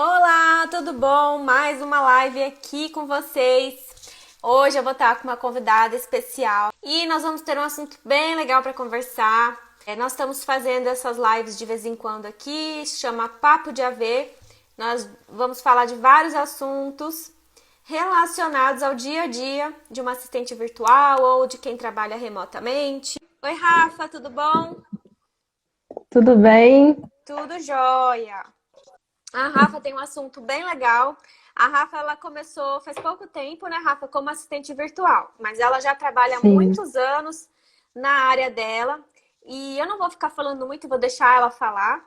Olá, tudo bom? Mais uma live aqui com vocês. Hoje eu vou estar com uma convidada especial e nós vamos ter um assunto bem legal para conversar. Nós estamos fazendo essas lives de vez em quando aqui, chama Papo de AV. Nós vamos falar de vários assuntos relacionados ao dia a dia de uma assistente virtual ou de quem trabalha remotamente. Oi, Rafa, tudo bom? Tudo bem? Tudo jóia. A Rafa tem um assunto bem legal. A Rafa, ela começou faz pouco tempo, né, Rafa, como assistente virtual, mas ela já trabalha há Sim. muitos anos na área dela. E eu não vou ficar falando muito, vou deixar ela falar.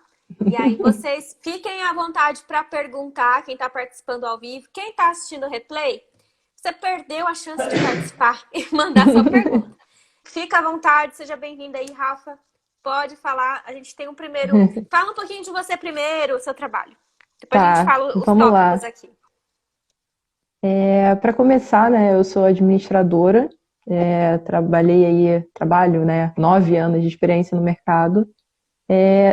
E aí vocês fiquem à vontade para perguntar, quem está participando ao vivo, quem está assistindo o replay, você perdeu a chance de participar e mandar sua pergunta. Fica à vontade, seja bem-vinda aí, Rafa. Pode falar. A gente tem um primeiro. Fala um pouquinho de você primeiro, o seu trabalho. Depois a gente Tá, fala os vamos tópicos lá. aqui. Para começar, né, eu sou administradora, trabalho, né, 9 anos de experiência no mercado.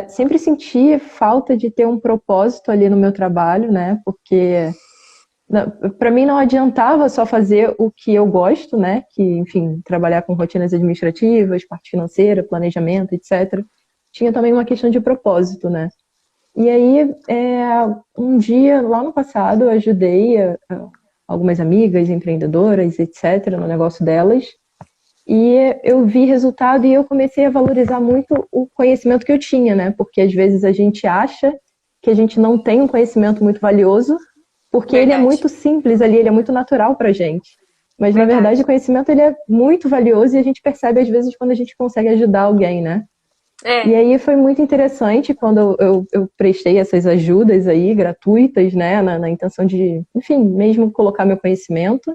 Sempre senti falta de ter um propósito ali no meu trabalho, né, porque para mim não adiantava só fazer o que eu gosto, né, que, enfim, trabalhar com rotinas administrativas, parte financeira, planejamento, etc. Tinha também uma questão de propósito, né. E aí, um dia, lá no passado, eu ajudei algumas amigas empreendedoras, etc., no negócio delas, e eu vi resultado e eu comecei a valorizar muito o conhecimento que eu tinha, né? Porque às vezes a gente acha que a gente não tem um conhecimento muito valioso, porque ele é Verdade. muito simples ali, ele é muito natural pra gente. Mas na verdade o Verdade. conhecimento ele é muito valioso e a gente percebe às vezes quando a gente consegue ajudar alguém, né? E É. aí foi muito interessante quando eu prestei essas ajudas aí, gratuitas, né, na intenção de, enfim, mesmo colocar meu conhecimento.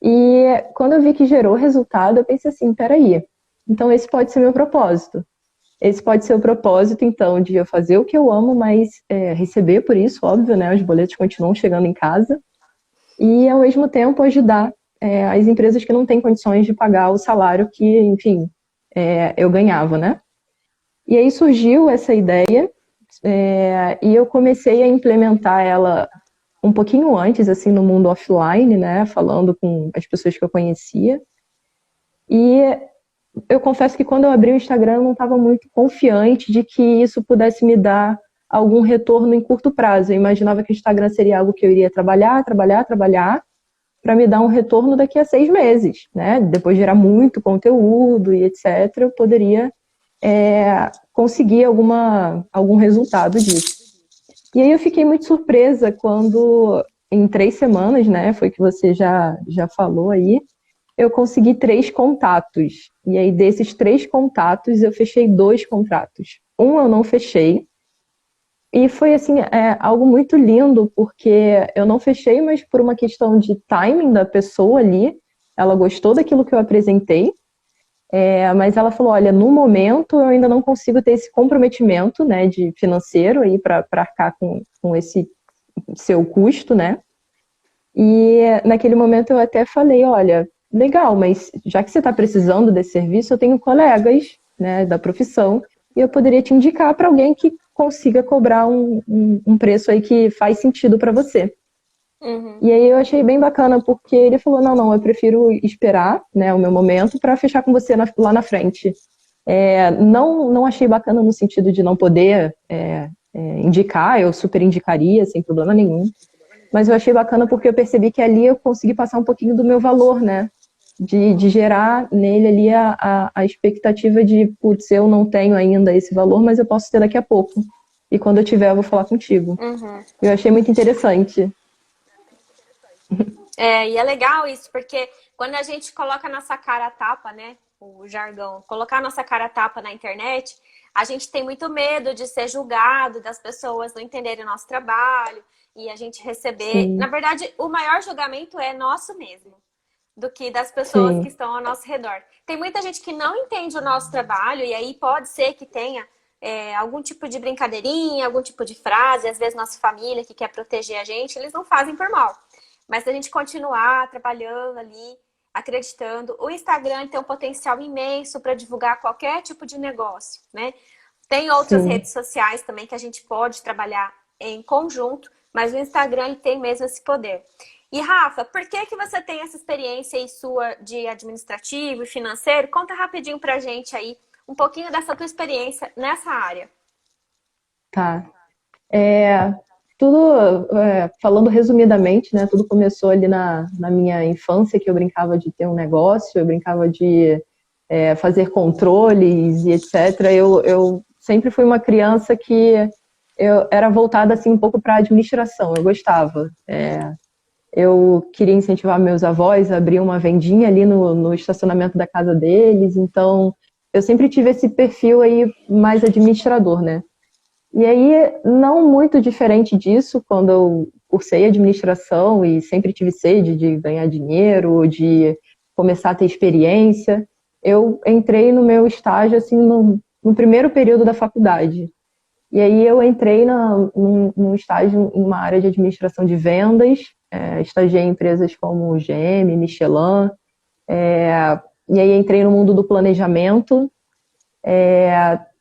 E quando eu vi que gerou resultado, eu pensei assim, peraí, então esse pode ser meu propósito. Esse pode ser o propósito, então, de eu fazer o que eu amo, mas receber por isso, óbvio, né, os boletos continuam chegando em casa. E, ao mesmo tempo, ajudar as empresas que não têm condições de pagar o salário que, enfim, eu ganhava, né? E aí surgiu essa ideia e eu comecei a implementar ela um pouquinho antes, assim, no mundo offline, né? Falando com as pessoas que eu conhecia. E eu confesso que quando eu abri o Instagram eu não estava muito confiante de que isso pudesse me dar algum retorno em curto prazo. Eu imaginava que o Instagram seria algo que eu iria trabalhar, trabalhar, trabalhar, para me dar um retorno daqui a 6 meses, né? Depois de gerar muito conteúdo e etc., eu poderia conseguir algum resultado disso. E aí eu fiquei muito surpresa quando, em 3 semanas, né, foi que você já falou aí, eu consegui 3 contatos. E aí desses 3 contatos, eu fechei 2 contratos. Um eu não fechei. E foi, assim, algo muito lindo, porque eu não fechei, mas por uma questão de timing da pessoa ali, ela gostou daquilo que eu apresentei, mas ela falou, olha, no momento eu ainda não consigo ter esse comprometimento, né, de financeiro aí para arcar com esse seu custo, né? E naquele momento eu até falei, olha, legal, mas já que você está precisando desse serviço, eu tenho colegas, né, da profissão e eu poderia te indicar para alguém que consiga cobrar um preço aí que faz sentido para você. Uhum. E aí eu achei bem bacana, porque ele falou, não, não, eu prefiro esperar, né, o meu momento para fechar com você lá na frente. Não achei bacana no sentido de não poder indicar, eu super indicaria, sem problema nenhum. Mas eu achei bacana porque eu percebi que ali eu consegui passar um pouquinho do meu valor, né? De gerar nele ali a expectativa de, putz, eu não tenho ainda esse valor, mas eu posso ter daqui a pouco. E quando eu tiver, eu vou falar contigo. Uhum. Eu achei muito interessante. E é legal isso, porque quando a gente coloca a nossa cara a tapa, né? O jargão, colocar a nossa cara a tapa na internet, a gente tem muito medo de ser julgado, das pessoas não entenderem o nosso trabalho e a gente receber. Na Sim, verdade, o maior julgamento é nosso mesmo, do que das pessoas que sim, estão ao nosso redor. Tem muita gente que não entende o nosso trabalho, e aí pode ser que tenha algum tipo de brincadeirinha, algum tipo de frase, às vezes nossa família que quer proteger a gente, eles não fazem por mal. Mas se a gente continuar trabalhando ali, acreditando, o Instagram tem um potencial imenso para divulgar qualquer tipo de negócio, né? Tem outras sim, redes sociais também que a gente pode trabalhar em conjunto, mas o Instagram ele tem mesmo esse poder. E Rafa, por que que você tem essa experiência aí sua de administrativo e financeiro? Conta rapidinho pra gente aí um pouquinho dessa tua experiência nessa área. Tá. É, falando resumidamente, né? Tudo começou ali na minha infância, que eu brincava de ter um negócio, eu brincava de fazer controles e etc. Eu sempre fui uma criança que eu era voltada assim um pouco para a administração, eu gostava. Eu queria incentivar meus avós a abrir uma vendinha ali no estacionamento da casa deles, então eu sempre tive esse perfil aí mais administrador, né? E aí, não muito diferente disso, quando eu cursei administração e sempre tive sede de ganhar dinheiro, de começar a ter experiência, eu entrei no meu estágio assim no primeiro período da faculdade. E aí eu entrei num estágio em uma área de administração de vendas, estagiei em empresas como GM, Michelin, e aí entrei no mundo do planejamento,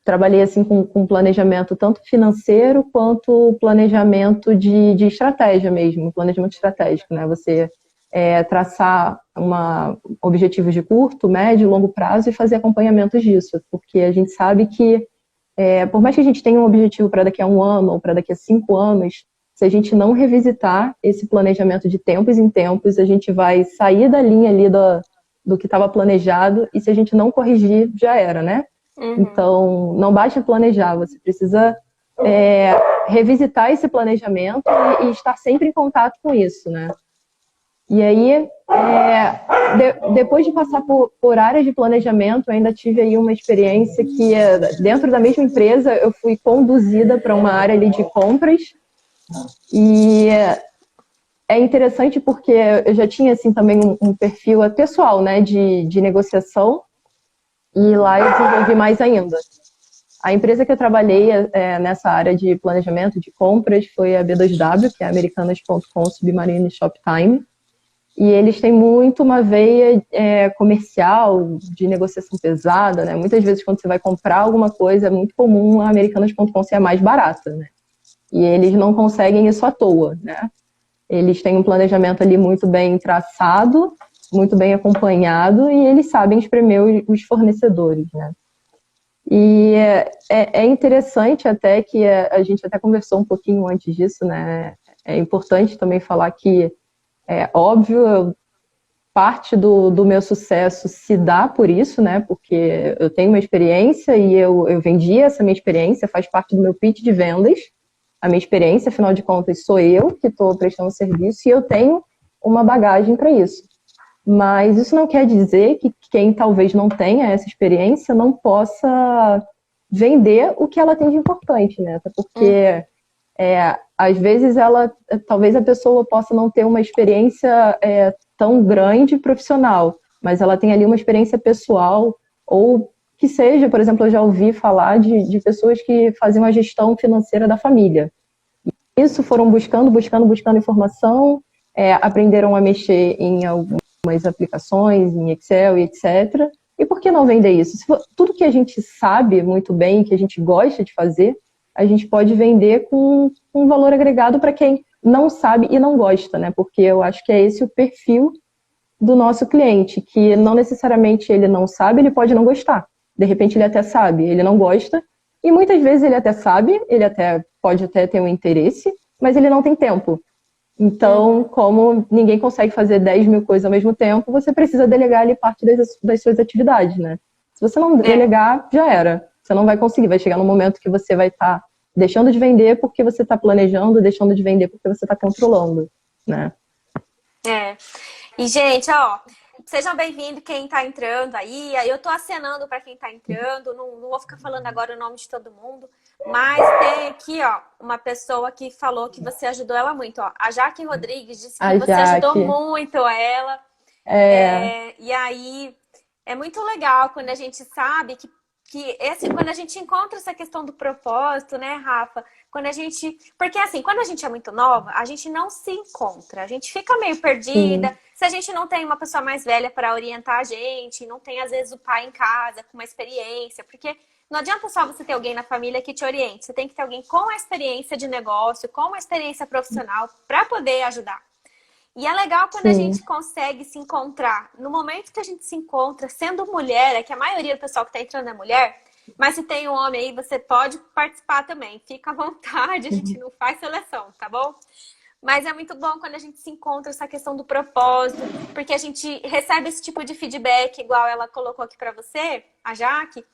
trabalhei assim com planejamento tanto financeiro quanto planejamento de estratégia mesmo, planejamento estratégico, né? Você traçar objetivos de curto, médio e longo prazo e fazer acompanhamentos disso, porque a gente sabe que por mais que a gente tenha um objetivo para daqui a 1 ano ou para daqui a 5 anos, se a gente não revisitar esse planejamento de tempos em tempos, a gente vai sair da linha ali do que estava planejado e se a gente não corrigir, já era, né? Uhum. Então, não basta planejar, você precisa revisitar esse planejamento e estar sempre em contato com isso, né? E aí, depois de passar por áreas de planejamento, eu ainda tive aí uma experiência que, dentro da mesma empresa, eu fui conduzida para uma área ali de compras. E é interessante porque eu já tinha, assim, também um perfil pessoal, né, de negociação, e lá eu desenvolvi mais ainda. A empresa que eu trabalhei nessa área de planejamento de compras foi a B2W, que é Americanas.com Submarine Shoptime. E eles têm muito uma veia comercial, de negociação pesada, né? Muitas vezes, quando você vai comprar alguma coisa, é muito comum a Americanas.com ser a mais barata, né? E eles não conseguem isso à toa, né? Eles têm um planejamento ali muito bem traçado, muito bem acompanhado, e eles sabem espremer os fornecedores, né? E é interessante até que a gente até conversou um pouquinho antes disso, né? É importante também falar que óbvio, parte do meu sucesso se dá por isso, né? Porque eu tenho uma experiência e eu vendi essa minha experiência, faz parte do meu pitch de vendas. A minha experiência, afinal de contas, sou eu que estou prestando serviço e eu tenho uma bagagem para isso. Mas isso não quer dizer que quem talvez não tenha essa experiência não possa vender o que ela tem de importante, né? Até porque às vezes talvez a pessoa possa não ter uma experiência tão grande profissional, mas ela tem ali uma experiência pessoal, ou que seja, por exemplo, eu já ouvi falar de pessoas que faziam a gestão financeira da família. Isso foram buscando informação, aprenderam a mexer em algumas aplicações, em Excel e etc. E por que não vender isso? Tudo que a gente sabe muito bem, que a gente gosta de fazer, a gente pode vender com um valor agregado para quem não sabe e não gosta, né? Porque eu acho que é esse o perfil do nosso cliente, que não necessariamente ele não sabe, ele pode não gostar. De repente ele até sabe, ele não gosta, e muitas vezes ele até sabe, ele pode até ter um interesse, mas ele não tem tempo. Então, como ninguém consegue fazer 10 mil coisas ao mesmo tempo, você precisa delegar ali parte das suas atividades, né? Se você não delegar, já era. Você não vai conseguir, vai chegar num momento que você vai estar deixando de vender porque você está planejando, deixando de vender porque você está controlando, né? E, gente, ó, sejam bem-vindos quem tá entrando aí. Eu tô acenando para quem tá entrando, não vou ficar falando agora o nome de todo mundo, mas tem aqui, ó, uma pessoa que falou que você ajudou ela muito, ó. A Jaque Rodrigues disse que você ajudou muito ela. E aí, é muito legal quando a gente sabe que quando a gente encontra essa questão do propósito, né, Rafa? Porque assim, quando a gente é muito nova, a gente não se encontra, a gente fica meio perdida. Sim. Se a gente não tem uma pessoa mais velha para orientar a gente, não tem às vezes o pai em casa com uma experiência, porque não adianta só você ter alguém na família que te oriente. Você tem que ter alguém com a experiência de negócio, com a experiência profissional para poder ajudar. E é legal quando a gente consegue se encontrar. No momento que a gente se encontra, sendo mulher, é que a maioria do pessoal que está entrando é mulher, mas se tem um homem aí, você pode participar também. Fica à vontade, a gente não faz seleção, tá bom? Mas é muito bom quando a gente se encontra essa questão do propósito, porque a gente recebe esse tipo de feedback, igual ela colocou aqui para você, a Jaque,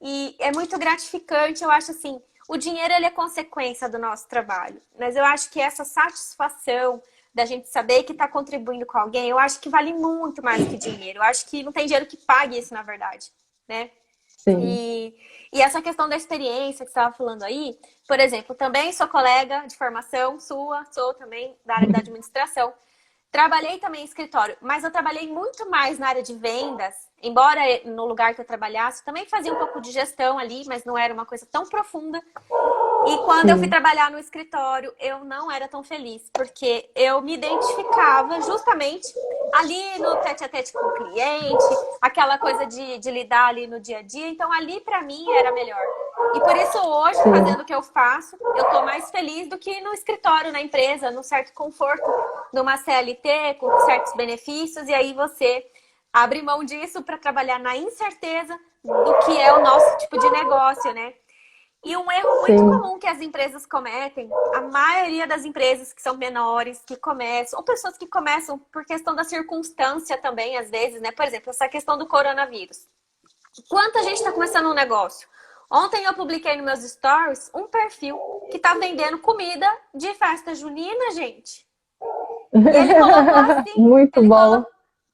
e é muito gratificante. Eu acho assim, o dinheiro ele é consequência do nosso trabalho, mas eu acho que essa satisfação da gente saber que está contribuindo com alguém, eu acho que vale muito mais que dinheiro. Eu acho que não tem dinheiro que pague isso, na verdade, né? Sim. E essa questão da experiência que você estava falando aí, por exemplo, também sou colega de formação sua, sou também da área da administração. Trabalhei também em escritório, mas eu trabalhei muito mais na área de vendas, embora no lugar que eu trabalhasse, também fazia um pouco de gestão ali, mas não era uma coisa tão profunda. E quando eu fui trabalhar no escritório, eu não era tão feliz, porque eu me identificava justamente ali no tete-a-tete com o cliente, aquela coisa de lidar ali no dia a dia. Então, ali pra mim era melhor. E por isso hoje, fazendo o que eu faço, eu tô mais feliz do que no escritório, na empresa, num certo conforto, numa CLT, com certos benefícios. E aí você abre mão disso para trabalhar na incerteza do que é o nosso tipo de negócio, né? E um erro muito comum que as empresas cometem, a maioria das empresas que são menores, que começam, ou pessoas que começam por questão da circunstância também, às vezes, né? Por exemplo, essa questão do coronavírus. Quanta gente está começando um negócio? Ontem eu publiquei nos meus stories um perfil que tá vendendo comida de festa junina, gente. E ele colocou assim... Muito bom.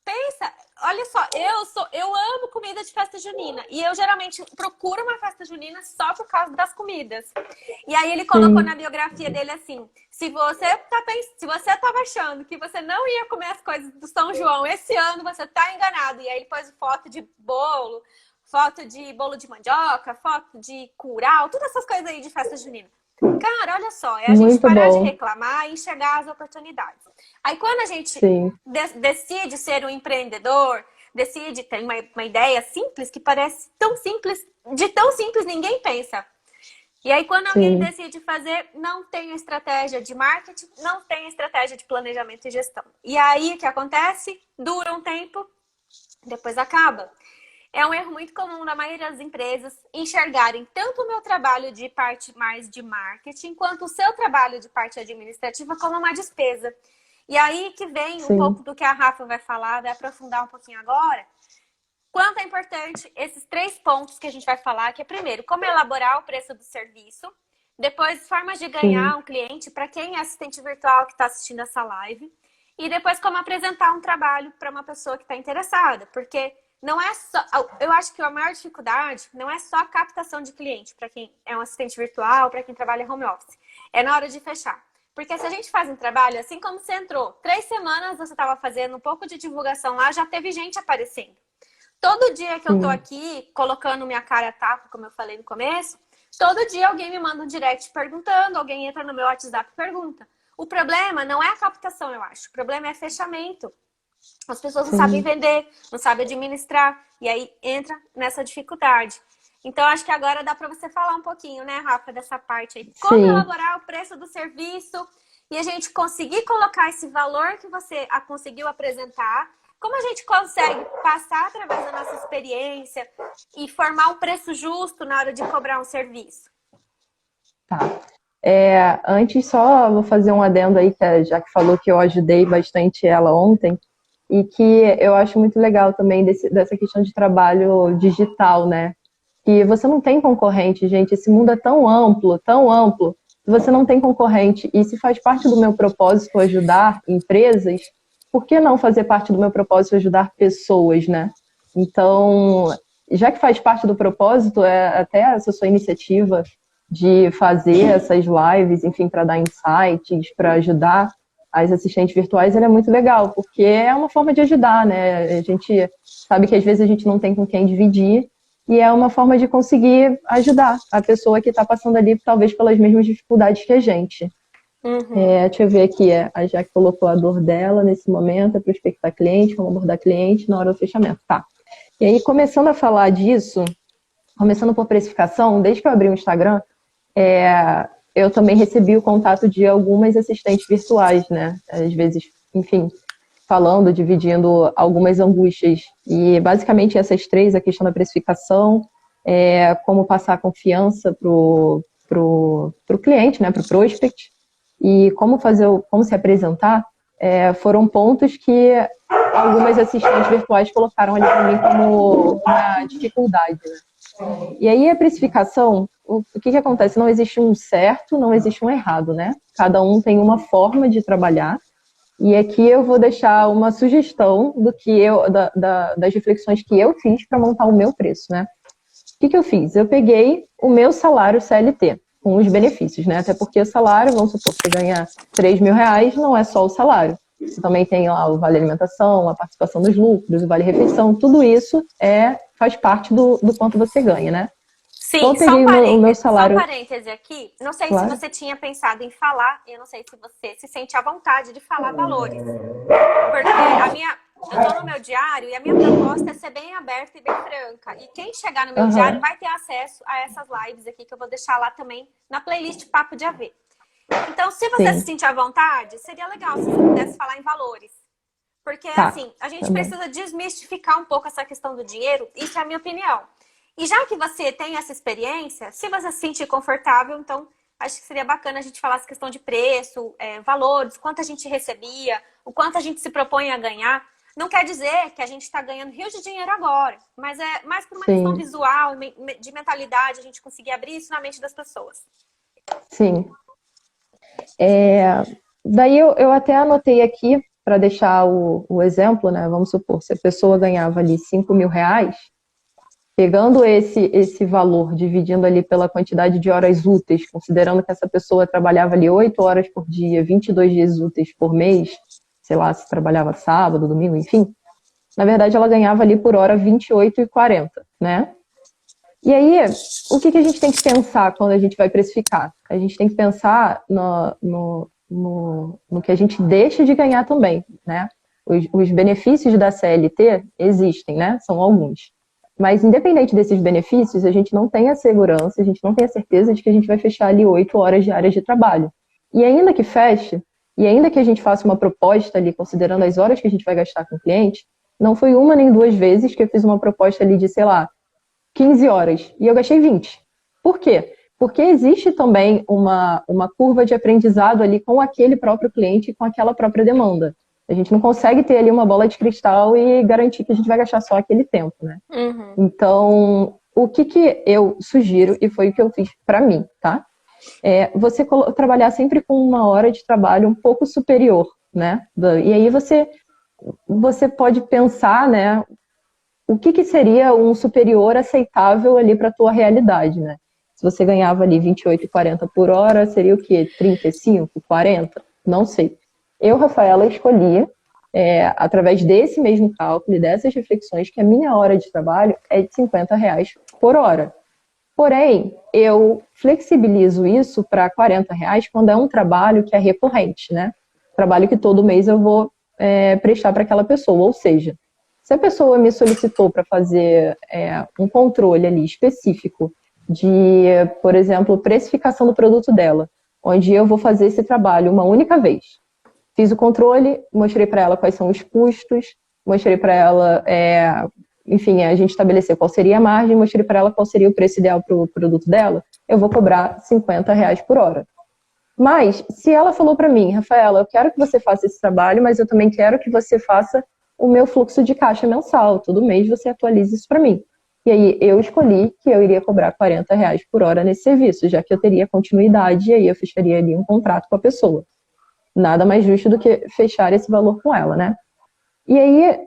Pensa, olha só, eu amo comida de festa junina. E eu geralmente procuro uma festa junina só por causa das comidas. E aí ele colocou na biografia dele assim: se você tava achando que você não ia comer as coisas do São João esse ano, você tá enganado. E aí ele pôs foto de bolo de mandioca, foto de curau, todas essas coisas aí de festa junina. Cara, olha só, é a gente parar de reclamar e enxergar as oportunidades. Aí quando a gente decide ser um empreendedor, decide ter uma ideia simples, que parece tão simples, de tão simples ninguém pensa. E aí quando alguém decide fazer, não tem estratégia de marketing, não tem estratégia de planejamento e gestão. E aí o que acontece? Dura um tempo, depois acaba. É um erro muito comum da maioria das empresas enxergarem tanto o meu trabalho de parte mais de marketing, quanto o seu trabalho de parte administrativa como uma despesa. E aí que vem um pouco do que a Rafa vai falar, vai aprofundar um pouquinho agora. Quanto é importante esses 3 pontos que a gente vai falar, que é primeiro, como elaborar o preço do serviço, depois formas de ganhar um cliente para quem é assistente virtual que está assistindo essa live, e depois como apresentar um trabalho para uma pessoa que está interessada, porque não é só, eu acho que a maior dificuldade não é só a captação de cliente para quem é um assistente virtual, para quem trabalha home office. É na hora de fechar. Porque se a gente faz um trabalho, assim como você entrou, 3 semanas você estava fazendo um pouco de divulgação lá, já teve gente aparecendo. Todo dia que eu tô aqui, colocando minha cara a tapa, como eu falei no começo, todo dia alguém me manda um direct perguntando, alguém entra no meu WhatsApp e pergunta. O problema não é a captação, eu acho. O problema é fechamento. As pessoas não sabem vender, não sabem administrar, e aí entra nessa dificuldade. Então, acho que agora dá para você falar um pouquinho, né, Rafa, dessa parte aí. Como elaborar o preço do serviço e a gente conseguir colocar esse valor que você conseguiu apresentar. Como a gente consegue passar através da nossa experiência e formar um preço justo na hora de cobrar um serviço? Tá. Antes só vou fazer um adendo aí, já que falou que eu ajudei bastante ela ontem, e que eu acho muito legal também dessa questão de trabalho digital, né? Que você não tem concorrente, gente. Esse mundo é tão amplo, que você não tem concorrente. E se faz parte do meu propósito ajudar empresas, por que não fazer parte do meu propósito ajudar pessoas, né? Então, já que faz parte do propósito, até essa sua iniciativa de fazer essas lives, enfim, para dar insights, para ajudar as assistentes virtuais, ela é muito legal, porque é uma forma de ajudar, né? A gente sabe que às vezes a gente não tem com quem dividir, e é uma forma de conseguir ajudar a pessoa que está passando ali, talvez pelas mesmas dificuldades que a gente. Deixa eu ver aqui, a Jaque colocou a dor dela nesse momento, é prospectar cliente, como abordar cliente na hora do fechamento. Tá. E aí, começando a falar disso, começando por precificação, desde que eu abri o Instagram, eu também recebi o contato de algumas assistentes virtuais, né? Às vezes, enfim, falando, dividindo algumas angústias. E basicamente essas três, a questão da precificação, como passar confiança pro cliente, né? Pro prospect, e como se apresentar, foram pontos que algumas assistentes virtuais colocaram ali para mim como uma dificuldade, né? E aí a precificação, o que acontece? Não existe um certo, não existe um errado, né? Cada um tem uma forma de trabalhar. E aqui eu vou deixar uma sugestão das reflexões que eu fiz para montar o meu preço, né? O que eu fiz? Eu peguei o meu salário CLT, com os benefícios, né? Até porque o salário, vamos supor, você ganha R$ 3.000, não é só o salário. Você também tem lá o vale alimentação, a participação dos lucros, o vale refeição, tudo isso faz parte do quanto você ganha, né? Sim, então eu peguei o meu salário. Só um parêntese aqui. Não sei claro. se você tinha pensado em falar, eu não sei se você se sente à vontade de falar valores. Porque eu tô no meu diário e a minha proposta é ser bem aberta e bem franca. E quem chegar no meu diário vai ter acesso a essas lives aqui, que eu vou deixar lá também na playlist Papo de AV. Então, se você se sentir à vontade, seria legal se você pudesse falar em valores. Porque, assim, a gente precisa desmistificar um pouco essa questão do dinheiro. Isso é a minha opinião. E já que você tem essa experiência, se você se sentir confortável, então acho que seria bacana a gente falar essa questão de preço, valores, quanto a gente recebia, o quanto a gente se propõe a ganhar. Não quer dizer que a gente está ganhando rios de dinheiro agora, mas é mais por uma questão visual, de mentalidade, a gente conseguir abrir isso na mente das pessoas. Sim. Daí eu até anotei aqui, para deixar o exemplo, né? Vamos supor, se a pessoa ganhava ali R$ 5.000, pegando esse valor, dividindo ali pela quantidade de horas úteis, considerando que essa pessoa trabalhava ali 8 horas por dia, 22 dias úteis por mês, sei lá, se trabalhava sábado, domingo, enfim, na verdade ela ganhava ali por hora R$ 28,40, né? E aí, o que a gente tem que pensar quando a gente vai precificar? A gente tem que pensar no que a gente deixa de ganhar também, né? Os benefícios da CLT existem, né? São alguns. Mas, independente desses benefícios, a gente não tem a segurança, a gente não tem a certeza de que a gente vai fechar ali 8 horas diárias de trabalho. E ainda que feche, e ainda que a gente faça uma proposta ali, considerando as horas que a gente vai gastar com o cliente, não foi uma nem duas vezes que eu fiz uma proposta ali de, sei lá, 15 horas, e eu gastei 20. Por quê? Porque existe também uma curva de aprendizado ali com aquele próprio cliente, com aquela própria demanda. A gente não consegue ter ali uma bola de cristal e garantir que a gente vai gastar só aquele tempo, né? Uhum. Então, o que eu sugiro, e foi o que eu fiz para mim, tá? Você trabalhar sempre com uma hora de trabalho um pouco superior, né? E aí você pode pensar, né? O que seria um superior aceitável ali para a tua realidade, né? Se você ganhava ali R$ 28,40 por hora, seria o quê? 35, 40? Não sei. Eu, Rafaela, escolhi, através desse mesmo cálculo e dessas reflexões, que a minha hora de trabalho é de R$ 50 por hora. Porém, eu flexibilizo isso para R$ 40 quando é um trabalho que é recorrente, né? Trabalho que todo mês eu vou prestar para aquela pessoa, ou seja, se a pessoa me solicitou para fazer um controle ali específico de, por exemplo, precificação do produto dela, onde eu vou fazer esse trabalho uma única vez. Fiz o controle, mostrei para ela quais são os custos, mostrei para ela, enfim, a gente estabeleceu qual seria a margem, mostrei para ela qual seria o preço ideal para o produto dela, eu vou cobrar R$ 50 por hora. Mas, se ela falou para mim, Rafaela, eu quero que você faça esse trabalho, mas eu também quero que você faça o meu fluxo de caixa mensal. Todo mês você atualiza isso para mim. E aí eu escolhi que eu iria cobrar R$ 40 por hora nesse serviço, já que eu teria continuidade e aí eu fecharia ali um contrato com a pessoa. Nada mais justo do que fechar esse valor com ela, né? E aí,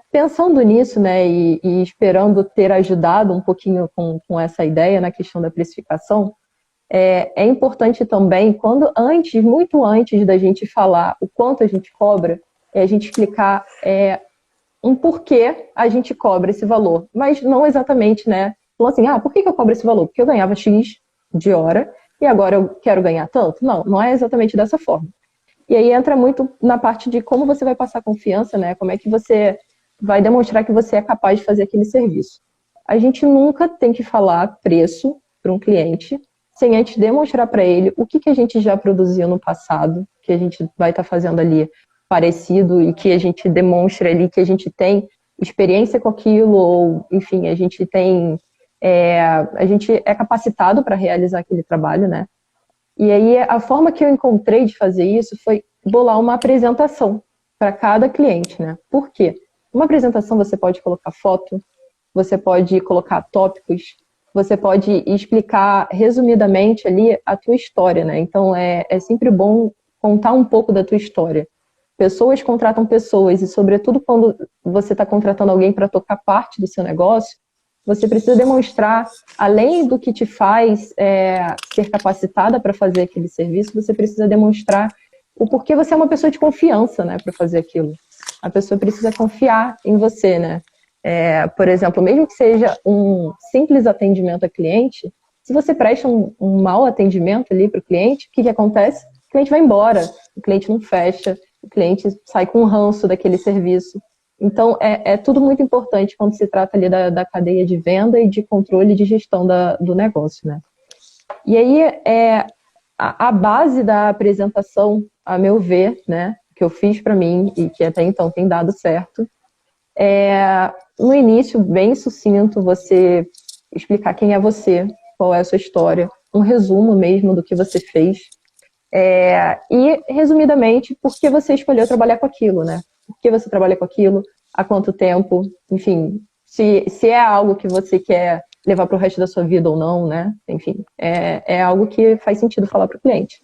pensando nisso, né, e esperando ter ajudado um pouquinho com essa ideia na questão da precificação, é importante também, muito antes da gente falar o quanto a gente cobra, a gente explicar um porquê a gente cobra esse valor. Mas não exatamente, né? Falando assim, por que eu cobro esse valor? Porque eu ganhava X de hora e agora eu quero ganhar tanto? Não é exatamente dessa forma. E aí entra muito na parte de como você vai passar confiança, né? Como é que você vai demonstrar que você é capaz de fazer aquele serviço. a gente nunca tem que falar preço para um cliente sem antes demonstrar para ele o que a gente já produziu no passado, que a gente vai estar fazendo ali parecido e que a gente demonstra ali que a gente tem experiência com aquilo, ou, enfim, a gente é capacitado para realizar aquele trabalho, né? E aí, a forma que eu encontrei de fazer isso foi bolar uma apresentação para cada cliente, né? Por quê? Uma apresentação você pode colocar foto, você pode colocar tópicos, você pode explicar resumidamente ali a tua história, né? Então, é sempre bom contar um pouco da tua história. Pessoas contratam pessoas e, sobretudo, quando você está contratando alguém para tocar parte do seu negócio, você precisa demonstrar, além do que te faz ser capacitada para fazer aquele serviço, você precisa demonstrar o porquê você é uma pessoa de confiança, né, para fazer aquilo. A pessoa precisa confiar em você, né? Por exemplo, mesmo que seja um simples atendimento a cliente, se você presta um mau atendimento ali para o cliente, o que acontece? O cliente vai embora, o cliente não fecha, o cliente sai com um ranço daquele serviço. Então, é tudo muito importante quando se trata ali da cadeia de venda e de controle de gestão do negócio, né? E aí, a base da apresentação, a meu ver, né, que eu fiz para mim e que até então tem dado certo, no início, bem sucinto, você explicar quem é você, qual é a sua história, um resumo mesmo do que você fez, e, resumidamente, por que você escolheu trabalhar com aquilo, né? Por que você trabalha com aquilo, há quanto tempo, enfim, se é algo que você quer levar para o resto da sua vida ou não, né? Enfim, é algo que faz sentido falar para o cliente.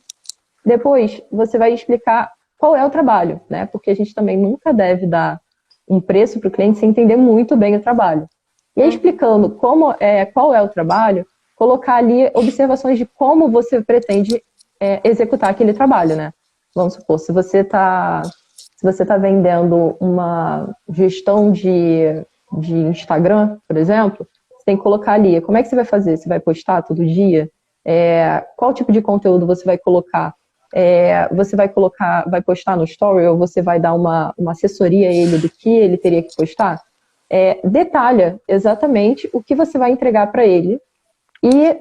Depois, você vai explicar qual é o trabalho, né? Porque a gente também nunca deve dar um preço para o cliente sem entender muito bem o trabalho. E aí, explicando qual é o trabalho, colocar ali observações de como você pretende executar aquele trabalho, né? Vamos supor, se você está vendendo uma gestão de Instagram, por exemplo, você tem que colocar ali, como é que você vai fazer? Você vai postar todo dia? Qual tipo de conteúdo você vai colocar? Você vai postar no Story ou você vai dar uma assessoria a ele do que ele teria que postar? Detalha exatamente o que você vai entregar para ele e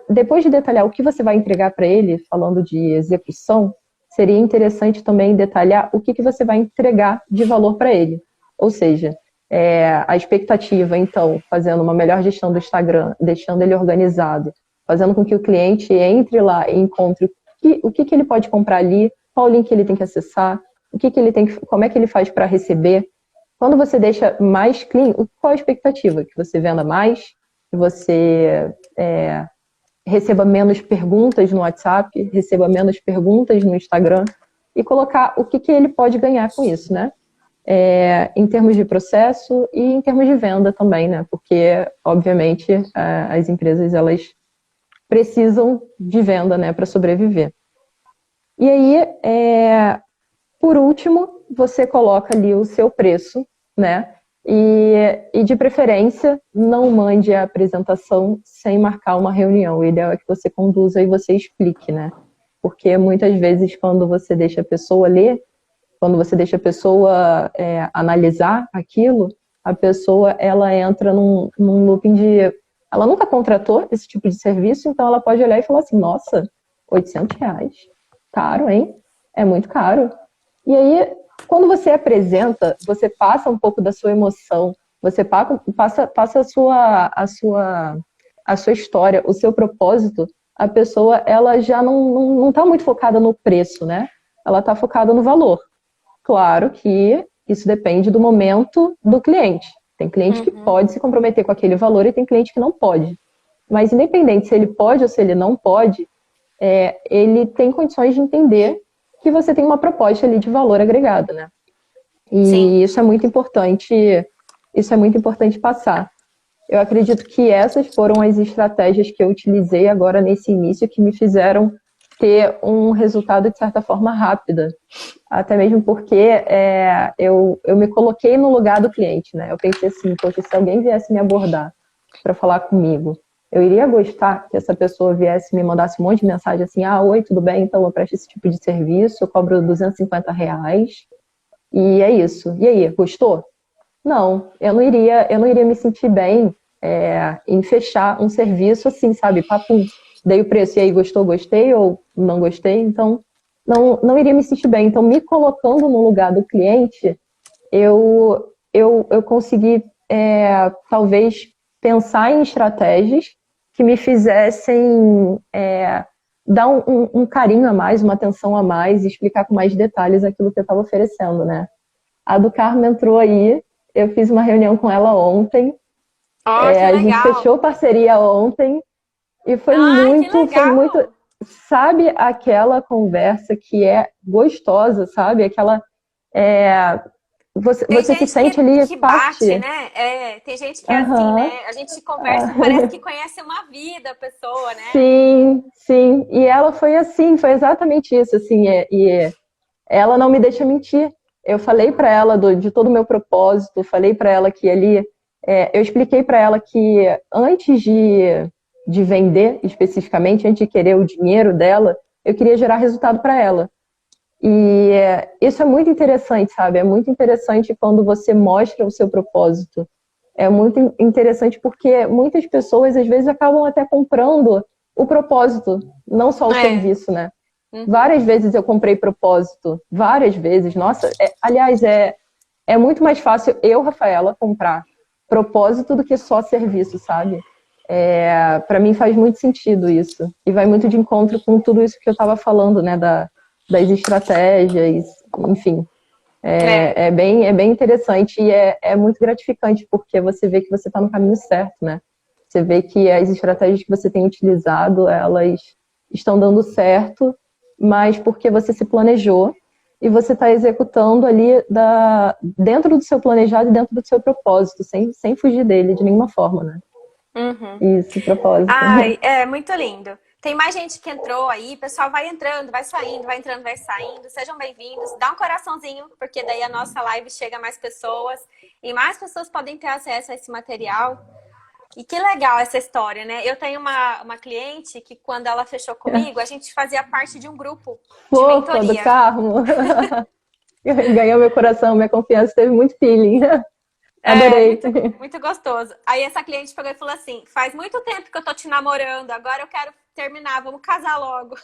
depois de detalhar o que você vai entregar para ele, falando de execução, seria interessante também detalhar o que você vai entregar de valor para ele. Ou seja, a expectativa, então, fazendo uma melhor gestão do Instagram, deixando ele organizado, fazendo com que o cliente entre lá e encontre o que ele pode comprar ali, qual link ele tem que acessar, como é que ele faz para receber. Quando você deixa mais clean, qual a expectativa? Que você venda mais, que você receba menos perguntas no WhatsApp, receba menos perguntas no Instagram, e colocar o que ele pode ganhar com isso, né? Em termos de processo e em termos de venda também, né? Porque, obviamente, as empresas, elas precisam de venda, né, para sobreviver. E aí, por último, você coloca ali o seu preço, né? E de preferência, não mande a apresentação sem marcar uma reunião. O ideal é que você conduza e você explique, né? Porque muitas vezes, quando você deixa a pessoa ler, quando você deixa a pessoa analisar aquilo, a pessoa ela entra num looping de... Ela nunca contratou esse tipo de serviço, então ela pode olhar e falar assim, nossa, R$ 800, caro, hein? É muito caro. E aí, quando você apresenta, você passa um pouco da sua emoção, você passa a sua história, o seu propósito, a pessoa ela já não está muito focada no preço, né? Ela está focada no valor. Claro que isso depende do momento do cliente. Tem cliente que pode se comprometer com aquele valor e tem cliente que não pode. Mas independente se ele pode ou se ele não pode, ele tem condições de entender que você tem uma proposta ali de valor agregado, né? E Sim. Isso é muito importante passar. Eu acredito que essas foram as estratégias que eu utilizei agora nesse início que me fizeram ter um resultado de certa forma rápida. Até mesmo porque eu me coloquei no lugar do cliente, né? Eu pensei assim, poxa, se alguém viesse me abordar para falar comigo, eu iria gostar que essa pessoa viesse e me mandasse um monte de mensagem assim, oi, tudo bem, então eu presto esse tipo de serviço, eu cobro R$ 250, e é isso. E aí, gostou? Não, eu não iria me sentir bem em fechar um serviço assim, sabe? Papum, dei o preço e aí gostou, gostei ou não gostei, então não iria me sentir bem. Então, me colocando no lugar do cliente, eu consegui, talvez, pensar em estratégias que me fizessem dar um carinho a mais, uma atenção a mais e explicar com mais detalhes aquilo que eu estava oferecendo, né? A do Carmo entrou aí, eu fiz uma reunião com ela ontem, Ó, que a gente legal. fechou parceria ontem e Ai, que foi muito, legal. sabe aquela conversa que é gostosa, sabe? Aquela, é, Tem você se gente sente ali que bate, parte. né? Tem gente que é assim, Aham. né? A gente conversa, parece que conhece uma vida a pessoa, né? Sim, sim. E ela foi assim, foi exatamente isso, assim, ela não me deixa mentir. Eu falei para ela de todo o meu propósito, falei para ela que ali, eu expliquei para ela que antes de vender especificamente, antes de querer o dinheiro dela, eu queria gerar resultado para ela. E isso é muito interessante, sabe? É muito interessante quando você mostra o seu propósito. É muito interessante porque muitas pessoas às vezes acabam até comprando o propósito, não só o É. serviço, né? Uhum. Várias vezes eu comprei propósito, várias vezes. Nossa, aliás, é muito mais fácil eu, Rafaela, comprar propósito do que só serviço, sabe? Para mim faz muito sentido isso. E vai muito de encontro com tudo isso que eu estava falando, né? Das estratégias, enfim. É. É bem interessante e é muito gratificante, porque você vê que você está no caminho certo, né? Você vê que as estratégias que você tem utilizado, elas estão dando certo, mas porque você se planejou e você está executando ali dentro do seu planejado e dentro do seu propósito, sem fugir dele de nenhuma forma, né? Uhum. Isso, propósito. Ai, é muito lindo. Tem mais gente que entrou aí, pessoal vai entrando, vai saindo, vai entrando, vai saindo. Sejam bem-vindos. Dá um coraçãozinho, porque daí a nossa live chega a mais pessoas e mais pessoas podem ter acesso a esse material. E que legal essa história, né? Eu tenho uma cliente que, quando ela fechou comigo, a gente fazia parte de um grupo de Fofa do mentoria. Carmo. Ganhou meu coração, minha confiança teve muito feeling. É, Adorei. muito gostoso. Aí essa cliente pegou e falou assim: faz muito tempo que eu tô te namorando, agora eu quero terminar, vamos casar logo.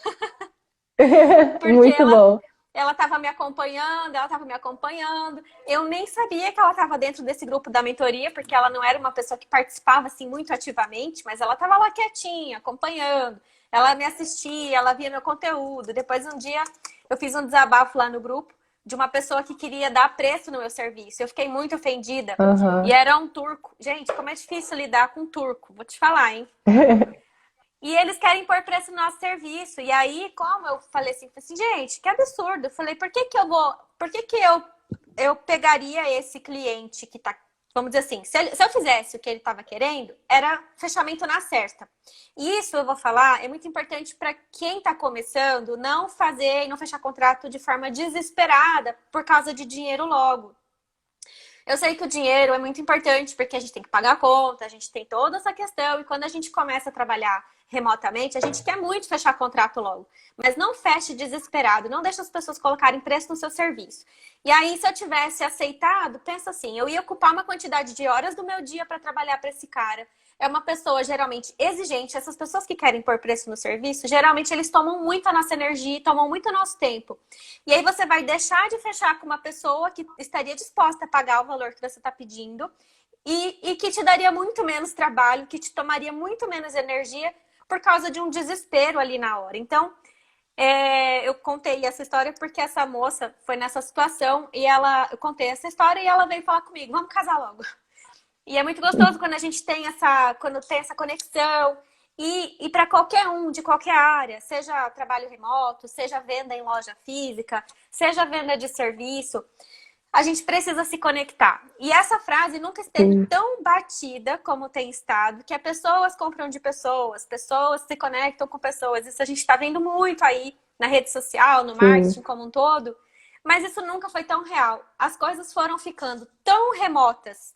Porque Muito bom. ela tava me acompanhando, ela tava me acompanhando. Eu nem sabia que ela tava dentro desse grupo da mentoria, porque ela não era uma pessoa que participava assim muito ativamente, mas ela tava lá quietinha, acompanhando. Ela me assistia, ela via meu conteúdo. Depois um dia eu fiz um desabafo lá no grupo de uma pessoa que queria dar preço no meu serviço. Eu fiquei muito ofendida. E Uhum. era um turco. Gente, como é difícil lidar com um turco. Vou te falar, hein? E eles querem pôr preço no nosso serviço. E aí, como eu falei assim, gente, que absurdo. Eu falei, por que que eu pegaria esse cliente que tá, vamos dizer assim, se eu fizesse o que ele estava querendo, era fechamento na certa. E isso eu vou falar, é muito importante para quem está começando não fazer e não fechar contrato de forma desesperada por causa de dinheiro logo. Eu sei que o dinheiro é muito importante porque a gente tem que pagar a conta, a gente tem toda essa questão. E quando a gente começa a trabalhar remotamente, a gente quer muito fechar contrato logo. Mas não feche desesperado, não deixe as pessoas colocarem preço no seu serviço. E aí, se eu tivesse aceitado, pensa assim, eu ia ocupar uma quantidade de horas do meu dia para trabalhar para esse cara. É uma pessoa geralmente exigente. Essas pessoas que querem pôr preço no serviço, geralmente eles tomam muito a nossa energia, tomam muito o nosso tempo. E aí você vai deixar de fechar com uma pessoa que estaria disposta a pagar o valor que você está pedindo e que te daria muito menos trabalho, que te tomaria muito menos energia por causa de um desespero ali na hora. Então, eu contei essa história porque essa moça foi nessa situação e eu contei essa história e ela veio falar comigo, vamos casar logo. E é muito gostoso quando a gente tem quando tem essa conexão. E para qualquer um, de qualquer área, seja trabalho remoto, seja venda em loja física, seja venda de serviço, a gente precisa se conectar. E essa frase nunca esteve Sim, tão batida como tem estado, que é pessoas compram de pessoas, pessoas se conectam com pessoas. Isso a gente está vendo muito aí na rede social, no sim, marketing como um todo, mas isso nunca foi tão real. As coisas foram ficando tão remotas,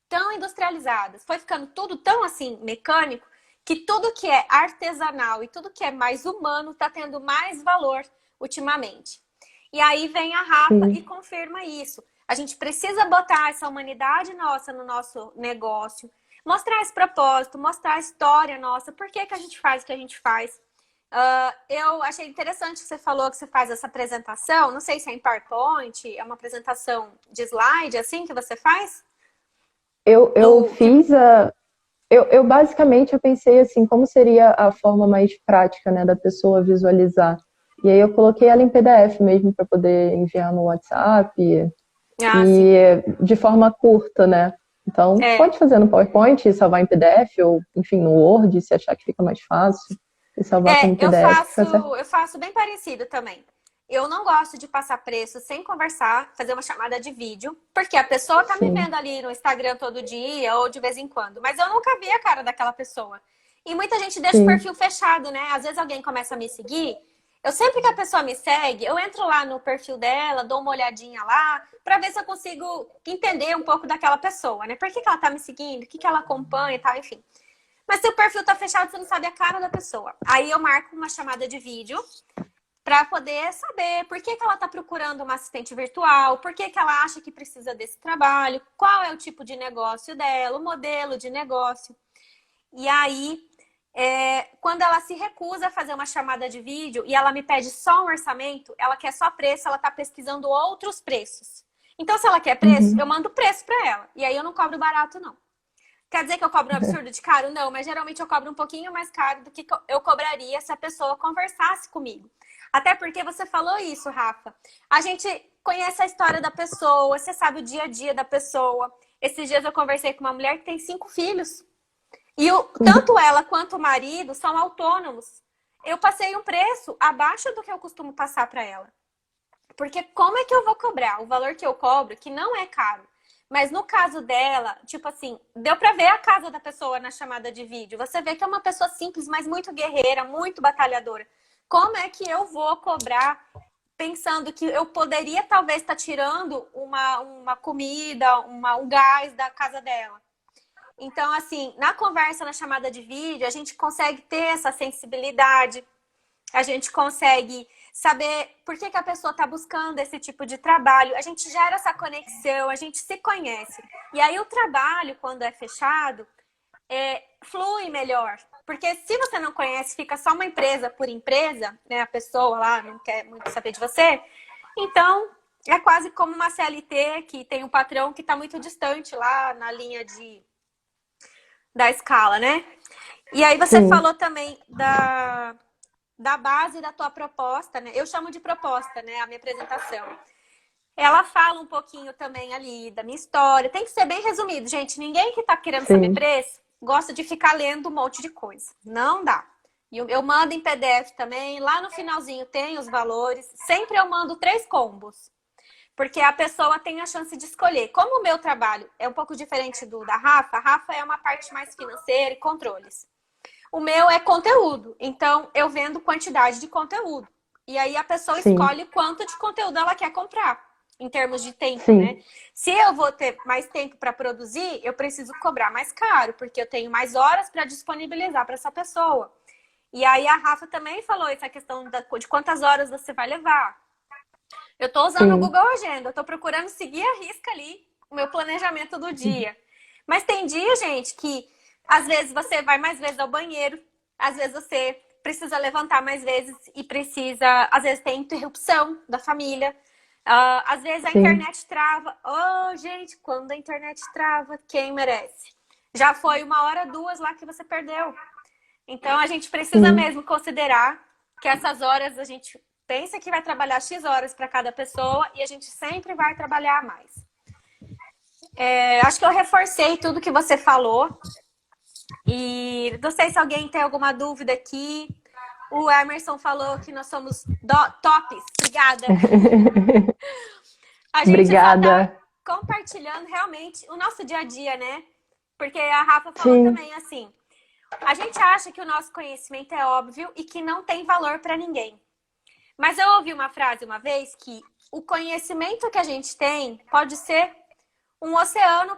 tão industrializadas, foi ficando tudo tão assim mecânico, que tudo que é artesanal e tudo que é mais humano está tendo mais valor ultimamente. E aí vem a Rafa e sim. confirma isso. A gente precisa botar essa humanidade nossa no nosso negócio. Mostrar esse propósito, mostrar a história nossa, por que que a gente faz o que a gente faz. Eu achei interessante que você falou que você faz essa apresentação, não sei se é em PowerPoint, é uma apresentação de slide, assim, que você faz? Eu Do, de, fiz a. Eu basicamente eu pensei assim, como seria a forma mais prática, né, da pessoa visualizar. E aí eu coloquei ela em PDF mesmo para poder enviar no WhatsApp sim. e de forma curta, né? Então, É, pode fazer no PowerPoint e salvar em PDF ou, enfim, no Word, se achar que fica mais fácil, e salvar como eu PDF, faço, fica certo. eu faço bem parecido também. Eu não gosto de passar preço sem conversar, fazer uma chamada de vídeo, porque a pessoa tá me Sim, vendo ali no Instagram todo dia ou de vez em quando, mas eu nunca vi a cara daquela pessoa. E muita gente deixa o sim, perfil fechado, né? Às vezes alguém começa a me seguir, eu sempre que a pessoa me segue, eu entro lá no perfil dela, dou uma olhadinha lá, pra ver se eu consigo entender um pouco daquela pessoa, né? Por que que ela tá me seguindo, o que que ela acompanha e tal, enfim. Mas se o perfil tá fechado, você não sabe a cara da pessoa. Aí eu marco uma chamada de vídeo para poder saber por que que ela está procurando uma assistente virtual, por que que ela acha que precisa desse trabalho, qual é o tipo de negócio dela, o modelo de negócio. E aí, quando ela se recusa a fazer uma chamada de vídeo e ela me pede só um orçamento, ela quer só preço, ela está pesquisando outros preços. Então, se ela quer preço, eu uhum, mando preço para ela. E aí eu não cobro barato, não. Quer dizer que eu cobro um absurdo de caro? Não, mas geralmente eu cobro um pouquinho mais caro do que eu cobraria se a pessoa conversasse comigo. Até porque você falou isso, Rafa. A gente conhece a história da pessoa, você sabe o dia a dia da pessoa. Esses dias eu conversei com uma mulher que tem 5 filhos. E tanto ela quanto o marido são autônomos. Eu passei um preço abaixo do que eu costumo passar para ela. Porque como é que eu vou cobrar? O valor que eu cobro, que não é caro. Mas no caso dela, tipo assim, deu pra ver a casa da pessoa na chamada de vídeo. Você vê que é uma pessoa simples, mas muito guerreira, muito batalhadora. Como é que eu vou cobrar pensando que eu poderia talvez estar tirando uma comida, um gás da casa dela? Então, assim, na conversa, na chamada de vídeo, a gente consegue ter essa sensibilidade, a gente consegue saber por que, que a pessoa está buscando esse tipo de trabalho, a gente gera essa conexão, a gente se conhece. E aí o trabalho, quando é fechado, flui melhor. Porque se você não conhece, fica só uma empresa por empresa, né? A pessoa lá não quer muito saber de você. Então, é quase como uma CLT que tem um patrão que está muito distante lá na linha da escala, né? E aí você sim, falou também da base da tua proposta, né? Eu chamo de proposta, né? A minha apresentação. Ela fala um pouquinho também ali da minha história. Tem que ser bem resumido, gente. Ninguém que tá querendo saber sim, preço gosta de ficar lendo um monte de coisa. Não dá. E eu mando em PDF também. Lá no finalzinho tem os valores. Sempre eu mando 3 combos. Porque a pessoa tem a chance de escolher. Como o meu trabalho é um pouco diferente do da Rafa, a Rafa é uma parte mais financeira e controles. O meu é conteúdo, então eu vendo quantidade de conteúdo. E aí a pessoa sim, escolhe quanto de conteúdo ela quer comprar, em termos de tempo, né? sim, Se eu vou ter mais tempo para produzir, eu preciso cobrar mais caro, porque eu tenho mais horas para disponibilizar para essa pessoa. E aí a Rafa também falou essa questão de quantas horas você vai levar. Eu estou usando o sim. Google Agenda, eu estou procurando seguir a risca ali o meu planejamento do dia. Mas tem dia, gente, que às vezes você vai mais vezes ao banheiro, às vezes você precisa levantar mais vezes e precisa, às vezes tem interrupção da família, às vezes a Sim, internet trava. Oh, gente, quando a internet trava, quem merece? Já foi 1 hora, 2 lá que você perdeu. Então a gente precisa sim, mesmo considerar que essas horas a gente pensa que vai trabalhar X horas para cada pessoa e a gente sempre vai trabalhar mais. Acho que eu reforcei tudo que você falou. E não sei se alguém tem alguma dúvida aqui. O Emerson falou que nós somos tops. Obrigada. A gente só tá Obrigada. compartilhando realmente o nosso dia a dia, né? Porque a Rafa falou Sim, também assim: a gente acha que o nosso conhecimento é óbvio e que não tem valor para ninguém. Mas eu ouvi uma frase uma vez que o conhecimento que a gente tem pode ser um oceano.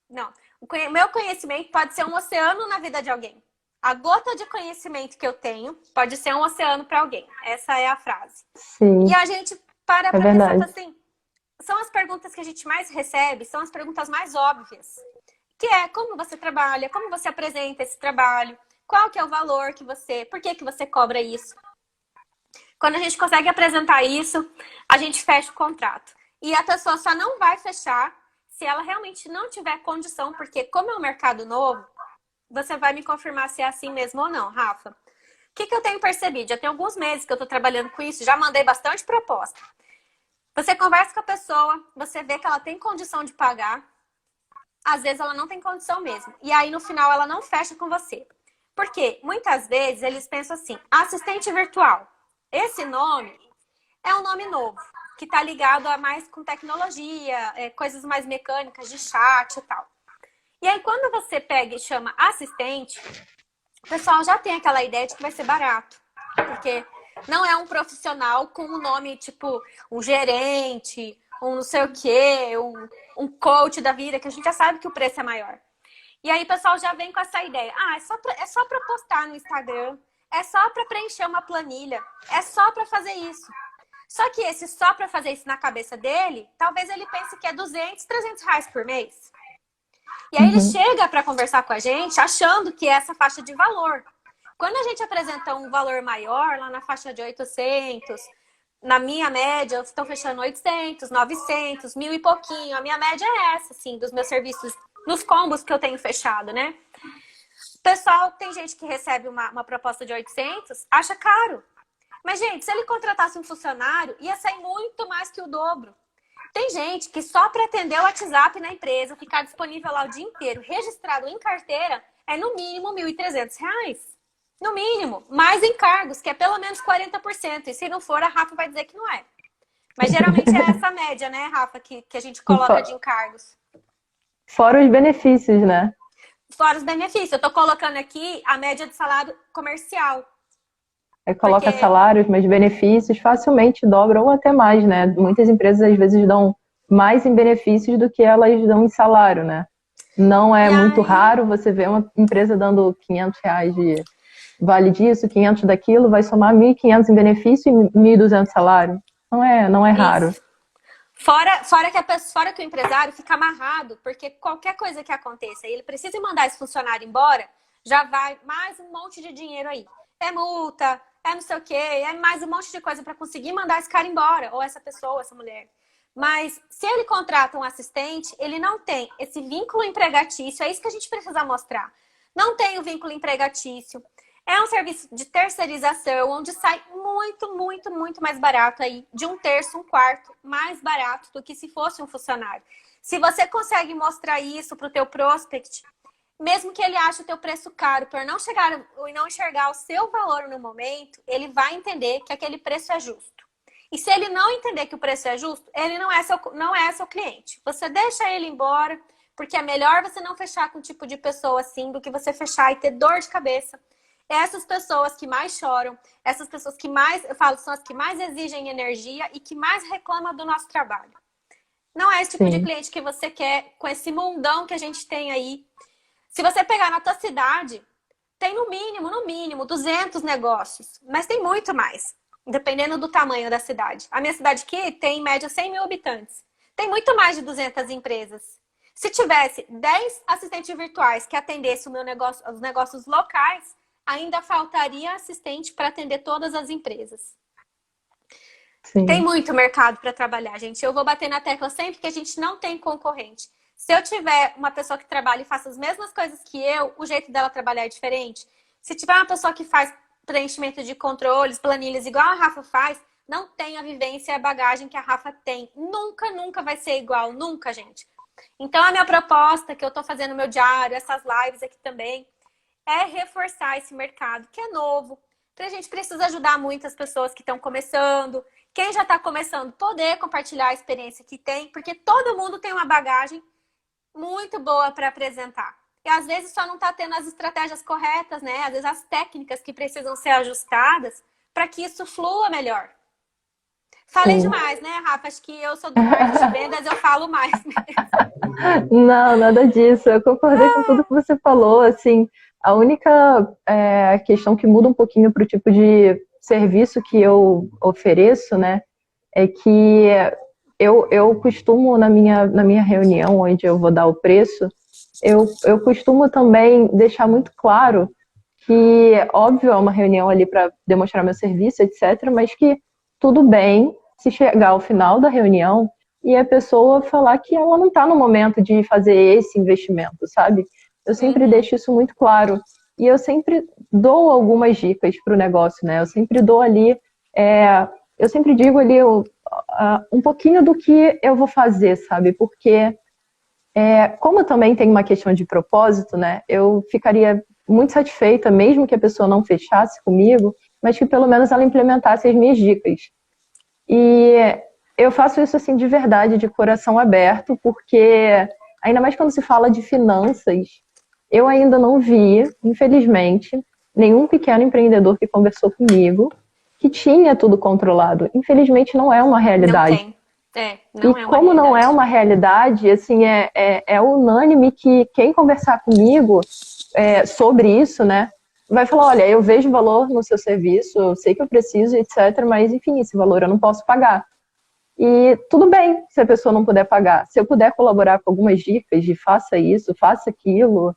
Não, o meu conhecimento pode ser um oceano na vida de alguém. A gota de conhecimento que eu tenho pode ser um oceano para alguém. Essa é a frase. E sim, a gente para é para pensar verdade. assim, são as perguntas que a gente mais recebe, são as perguntas mais óbvias. que é como você trabalha, como você apresenta esse trabalho, qual que é o valor que você, por que você cobra isso. Quando a gente consegue apresentar isso, a gente fecha o contrato. E a pessoa só não vai fechar se ela realmente não tiver condição, porque como é um mercado novo, você vai me confirmar se é assim mesmo ou não, Rafa. O que eu tenho percebido? Já tem alguns meses que eu estou trabalhando com isso, já mandei bastante proposta. Você conversa com a pessoa, você vê que ela tem condição de pagar, às vezes ela não tem condição mesmo. E aí no final ela não fecha com você. Porque muitas vezes eles pensam assim, assistente virtual. Esse nome é um nome novo, que está ligado a mais com tecnologia, coisas mais mecânicas de chat e tal. E aí quando você pega e chama assistente, o pessoal já tem aquela ideia de que vai ser barato. Porque não é um profissional com um nome tipo um gerente, um não sei o quê, um coach da vida, que a gente já sabe que o preço é maior. E aí o pessoal já vem com essa ideia. Ah, é só para postar no Instagram, é só para preencher uma planilha, é só para fazer isso. Só que esse só para fazer isso na cabeça dele, talvez ele pense que é 200, 300 reais por mês. E aí ele chega para conversar com a gente achando que é essa faixa de valor. Quando a gente apresenta um valor maior, lá na faixa de 800, na minha média, eu estou fechando 800, 900, 1.000 e pouquinho. A minha média é essa, assim, dos meus serviços, nos combos que eu tenho fechado, né? O pessoal, tem gente que recebe uma proposta de 800, acha caro. Mas, gente, se ele contratasse um funcionário, ia sair muito mais que o dobro. Tem gente que só para atender o WhatsApp na empresa, ficar disponível lá o dia inteiro, registrado em carteira, é no mínimo R$ 1.300. No mínimo. Mais encargos, que é pelo menos 40%. E se não for, a Rafa vai dizer que não é. Mas geralmente é essa média, né, Rafa, que a gente coloca de encargos. Fora os benefícios, né? Fora os benefícios. Eu tô colocando aqui a média de salário comercial. Coloca salários, mas benefícios facilmente dobram ou até mais, né? Muitas empresas às vezes dão mais em benefícios do que elas dão em salário, né? Não é muito raro você ver uma empresa dando R$ 500 de vale disso, 500 daquilo, vai somar 1.500 em benefício e 1.200 salário. Não é raro. Fora que o empresário fica amarrado, porque qualquer coisa que aconteça, ele precisa mandar esse funcionário embora, já vai mais um monte de dinheiro aí. É multa, é não sei o quê, é mais um monte de coisa para conseguir mandar esse cara embora, ou essa pessoa, ou essa mulher. Mas se ele contrata um assistente, ele não tem esse vínculo empregatício, é isso que a gente precisa mostrar. Não tem o vínculo empregatício. É um serviço de terceirização, onde sai muito, muito, muito mais barato aí, de 1/3, 1/4, mais barato do que se fosse um funcionário. Se você consegue mostrar isso para o teu prospect, mesmo que ele ache o teu preço caro, por não chegar e não enxergar o seu valor no momento, ele vai entender que aquele preço é justo. E se ele não entender que o preço é justo, ele não é seu cliente. Você deixa ele embora, porque é melhor você não fechar com um tipo de pessoa assim do que você fechar e ter dor de cabeça. Essas pessoas que mais choram, essas pessoas que mais, eu falo, são as que mais exigem energia e que mais reclamam do nosso trabalho. Não é esse tipo de cliente que você quer com esse mundão que a gente tem aí. Se você pegar na tua cidade, tem no mínimo, 200 negócios. Mas tem muito mais, dependendo do tamanho da cidade. A minha cidade aqui tem, em média, 100 mil habitantes. Tem muito mais de 200 empresas. Se tivesse 10 assistentes virtuais que atendessem os negócios locais, ainda faltaria assistente para atender todas as empresas. Sim. Tem muito mercado para trabalhar, gente. Eu vou bater na tecla sempre que a gente não tem concorrente. Se eu tiver uma pessoa que trabalha e faça as mesmas coisas que eu, o jeito dela trabalhar é diferente. Se tiver uma pessoa que faz preenchimento de controles, planilhas, igual a Rafa faz, não tem a vivência e a bagagem que a Rafa tem. Nunca vai ser igual. Nunca, gente. Então, a minha proposta, que eu tô fazendo no meu diário, essas lives aqui também, é reforçar esse mercado, que é novo. Então, a gente precisa ajudar muitas pessoas que estão começando. Quem já está começando, poder compartilhar a experiência que tem, porque todo mundo tem uma bagagem muito boa para apresentar. E às vezes só não está tendo as estratégias corretas, né? Às vezes as técnicas que precisam ser ajustadas para que isso flua melhor. Falei demais, né, Rafa? Acho que eu sou do marketing de vendas, eu falo mais mesmo. Não, nada disso. Eu concordei com tudo que você falou, assim. A única questão que muda um pouquinho para o tipo de serviço que eu ofereço, né, é que eu costumo, na minha reunião, onde eu vou dar o preço, eu costumo também deixar muito claro que, óbvio, é uma reunião ali para demonstrar meu serviço, etc., mas que tudo bem se chegar ao final da reunião e a pessoa falar que ela não está no momento de fazer esse investimento, sabe? Eu sempre deixo isso muito claro. E eu sempre dou algumas dicas para o negócio, né? Eu sempre dou ali, eu sempre digo ali um pouquinho do que eu vou fazer, sabe? Porque, como também tem uma questão de propósito, né? Eu ficaria muito satisfeita, mesmo que a pessoa não fechasse comigo, mas que pelo menos ela implementasse as minhas dicas. E eu faço isso assim de verdade, de coração aberto, porque ainda mais quando se fala de finanças, eu ainda não vi, infelizmente, nenhum pequeno empreendedor que conversou comigo que tinha tudo controlado. Infelizmente não é uma Não realidade. tem. Não E é uma como não é realidade. uma realidade, assim, é unânime que quem conversar comigo sobre isso, né, vai falar, olha, eu vejo valor no seu serviço, eu sei que eu preciso, etc., mas, enfim, esse valor eu não posso pagar. E tudo bem se a pessoa não puder pagar. Se eu puder colaborar com algumas dicas de faça isso, faça aquilo,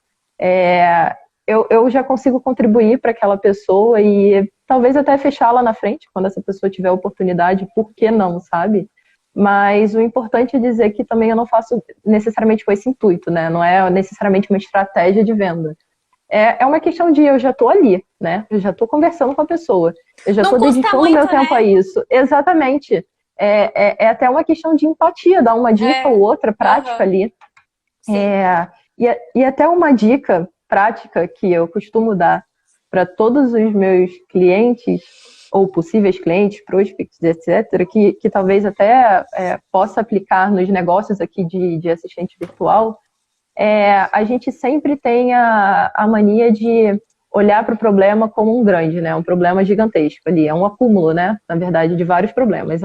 eu já consigo contribuir para aquela pessoa e talvez até fechar lá na frente, quando essa pessoa tiver oportunidade, por que não, sabe? Mas o importante é dizer que também eu não faço necessariamente com esse intuito, né? Não é necessariamente uma estratégia de venda. É uma questão de eu já estou ali, né? Eu já estou conversando com a pessoa. Eu já Não estou custa dedicando meu muito, tempo né? a isso. Exatamente. É até uma questão de empatia, dar uma dica ou outra prática Aham. ali. Sim. E até uma dica prática que eu costumo dar para todos os meus clientes, ou possíveis clientes, prospects, etc., que talvez até possa aplicar nos negócios aqui de assistente virtual, a gente sempre tem a mania de olhar para o problema como um grande, né? Um problema gigantesco ali, é um acúmulo, né? Na verdade, de vários problemas.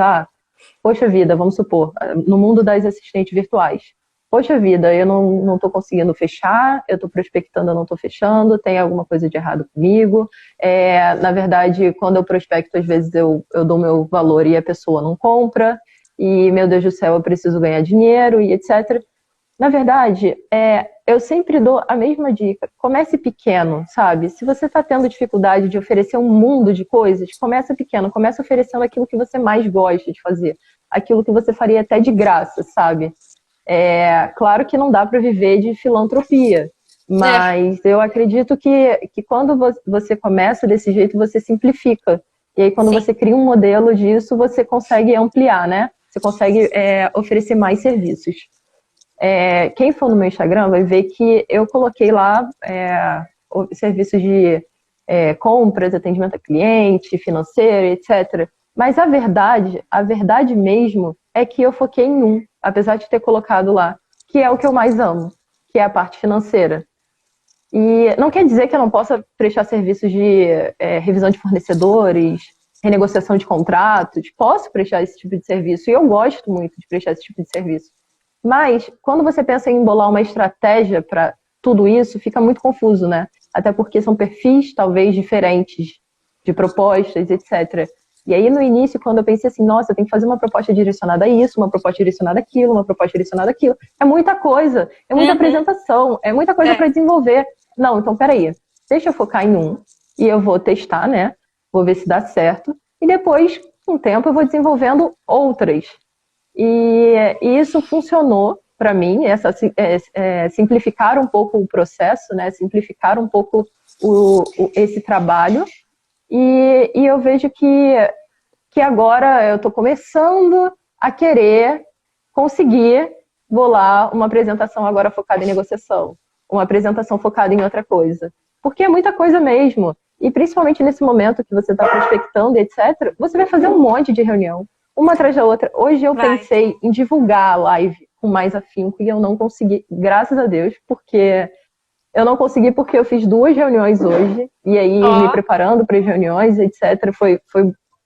Poxa vida, vamos supor, no mundo das assistentes virtuais. Poxa vida, eu não estou conseguindo fechar, eu estou prospectando, eu não estou fechando, tem alguma coisa de errado comigo. Na verdade, quando eu prospecto, às vezes eu dou meu valor e a pessoa não compra, e meu Deus do céu, eu preciso ganhar dinheiro e etc. Na verdade, eu sempre dou a mesma dica. Comece pequeno, sabe? Se você está tendo dificuldade de oferecer um mundo de coisas, começa pequeno. Começa oferecendo aquilo que você mais gosta de fazer. Aquilo que você faria até de graça, sabe? Claro que não dá para viver de filantropia, É, mas eu acredito que quando você começa desse jeito, você simplifica. E aí, quando sim. você cria um modelo disso, você consegue ampliar, né? Você consegue oferecer mais serviços. Quem for no meu Instagram vai ver que eu coloquei lá serviços de compras, atendimento a cliente, financeiro, etc. Mas a verdade mesmo é que eu foquei em um, apesar de ter colocado lá, que é o que eu mais amo, que é a parte financeira. E não quer dizer que eu não possa prestar serviços de revisão de fornecedores, renegociação de contratos, posso prestar esse tipo de serviço, e eu gosto muito de prestar esse tipo de serviço. Mas, quando você pensa em embolar uma estratégia para tudo isso, fica muito confuso, né? Até porque são perfis, talvez, diferentes de propostas, etc. E aí, no início, quando eu pensei assim, nossa, eu tenho que fazer uma proposta direcionada a isso, uma proposta direcionada àquilo, uma proposta direcionada àquilo, é muita coisa, é muita Uhum. apresentação, é muita coisa para É, desenvolver. Não, então, peraí, deixa eu focar em um, e eu vou testar, né? Vou ver se dá certo, e depois, com o tempo, eu vou desenvolvendo outras. E isso funcionou para mim, simplificar um pouco o processo, né? Simplificar um pouco esse trabalho. E eu vejo que agora eu estou começando a querer conseguir bolar uma apresentação agora focada em negociação, uma apresentação focada em outra coisa. Porque é muita coisa mesmo. E principalmente nesse momento que você está prospectando, etc., você vai fazer um monte de reunião, uma atrás da outra. Hoje eu vai. pensei em divulgar a live com mais afinco e eu não consegui, graças a Deus, porque eu não consegui porque eu fiz 2 reuniões hoje, e aí me Ó, preparando para as reuniões, etc.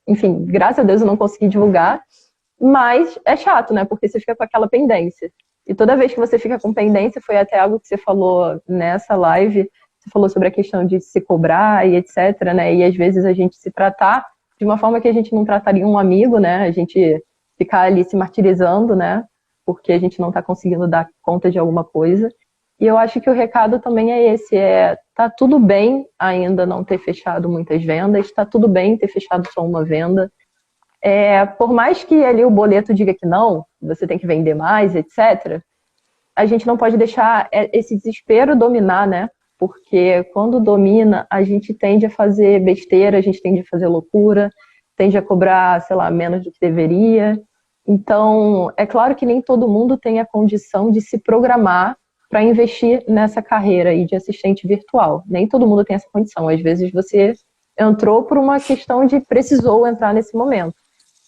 Enfim, graças a Deus eu não consegui divulgar, mas é chato, né? Porque você fica com aquela pendência. E toda vez que você fica com pendência, foi até algo que você falou nessa live, você falou sobre a questão de se cobrar e etc, né? E às vezes a gente se tratar de uma forma que a gente não trataria um amigo, né? A gente ficar ali se martirizando, né? Porque a gente não está conseguindo dar conta de alguma coisa. E eu acho que o recado também é esse, tá tudo bem ainda não ter fechado muitas vendas, tá tudo bem ter fechado só uma venda. Por mais que ali o boleto diga que não, você tem que vender mais, etc., a gente não pode deixar esse desespero dominar, né? Porque quando domina, a gente tende a fazer besteira, a gente tende a fazer loucura, tende a cobrar, sei lá, menos do que deveria. Então, é claro que nem todo mundo tem a condição de se programar para investir nessa carreira aí de assistente virtual. Nem todo mundo tem essa condição. Às vezes você entrou por uma questão de precisou entrar nesse momento.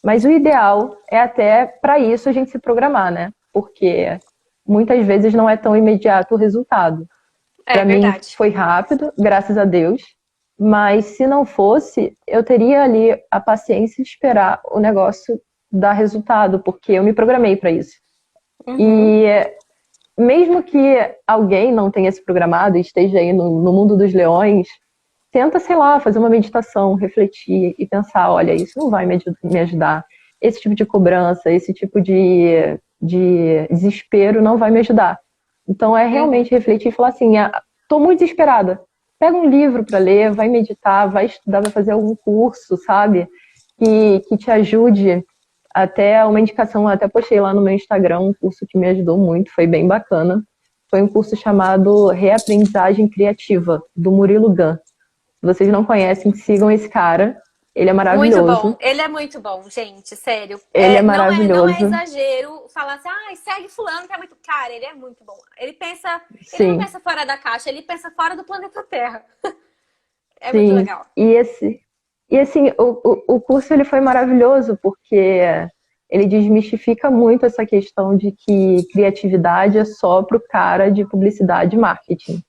Mas o ideal é até para isso a gente se programar, né? Porque muitas vezes não é tão imediato o resultado. Para mim verdade. foi rápido, graças a Deus. Mas se não fosse, eu teria ali a paciência de esperar o negócio dar resultado, porque eu me programei para isso. E mesmo que alguém não tenha se programado e esteja aí no mundo dos leões, tenta, sei lá, fazer uma meditação, refletir e pensar, olha, isso não vai me ajudar. Esse tipo de cobrança, esse tipo de desespero não vai me ajudar. Então é realmente refletir e falar assim, tô muito desesperada. Pega um livro para ler, vai meditar, vai estudar, vai fazer algum curso, sabe? Que te ajude. Até uma indicação, até postei lá no meu Instagram um curso que me ajudou muito, foi bem bacana. Foi um curso chamado Reaprendizagem Criativa, do Murilo Gun. Se vocês não conhecem, sigam esse cara. Ele é Muito bom. maravilhoso. Ele é muito bom, gente, sério. Ele é Não é maravilhoso. exagero falar assim, segue fulano que é muito... Cara, ele é muito bom. Ele não Sim, pensa fora da caixa, ele pensa fora do planeta Terra. É muito sim. legal. E assim, o curso ele foi maravilhoso porque ele desmistifica muito essa questão de que criatividade é só para o cara de publicidade e marketing.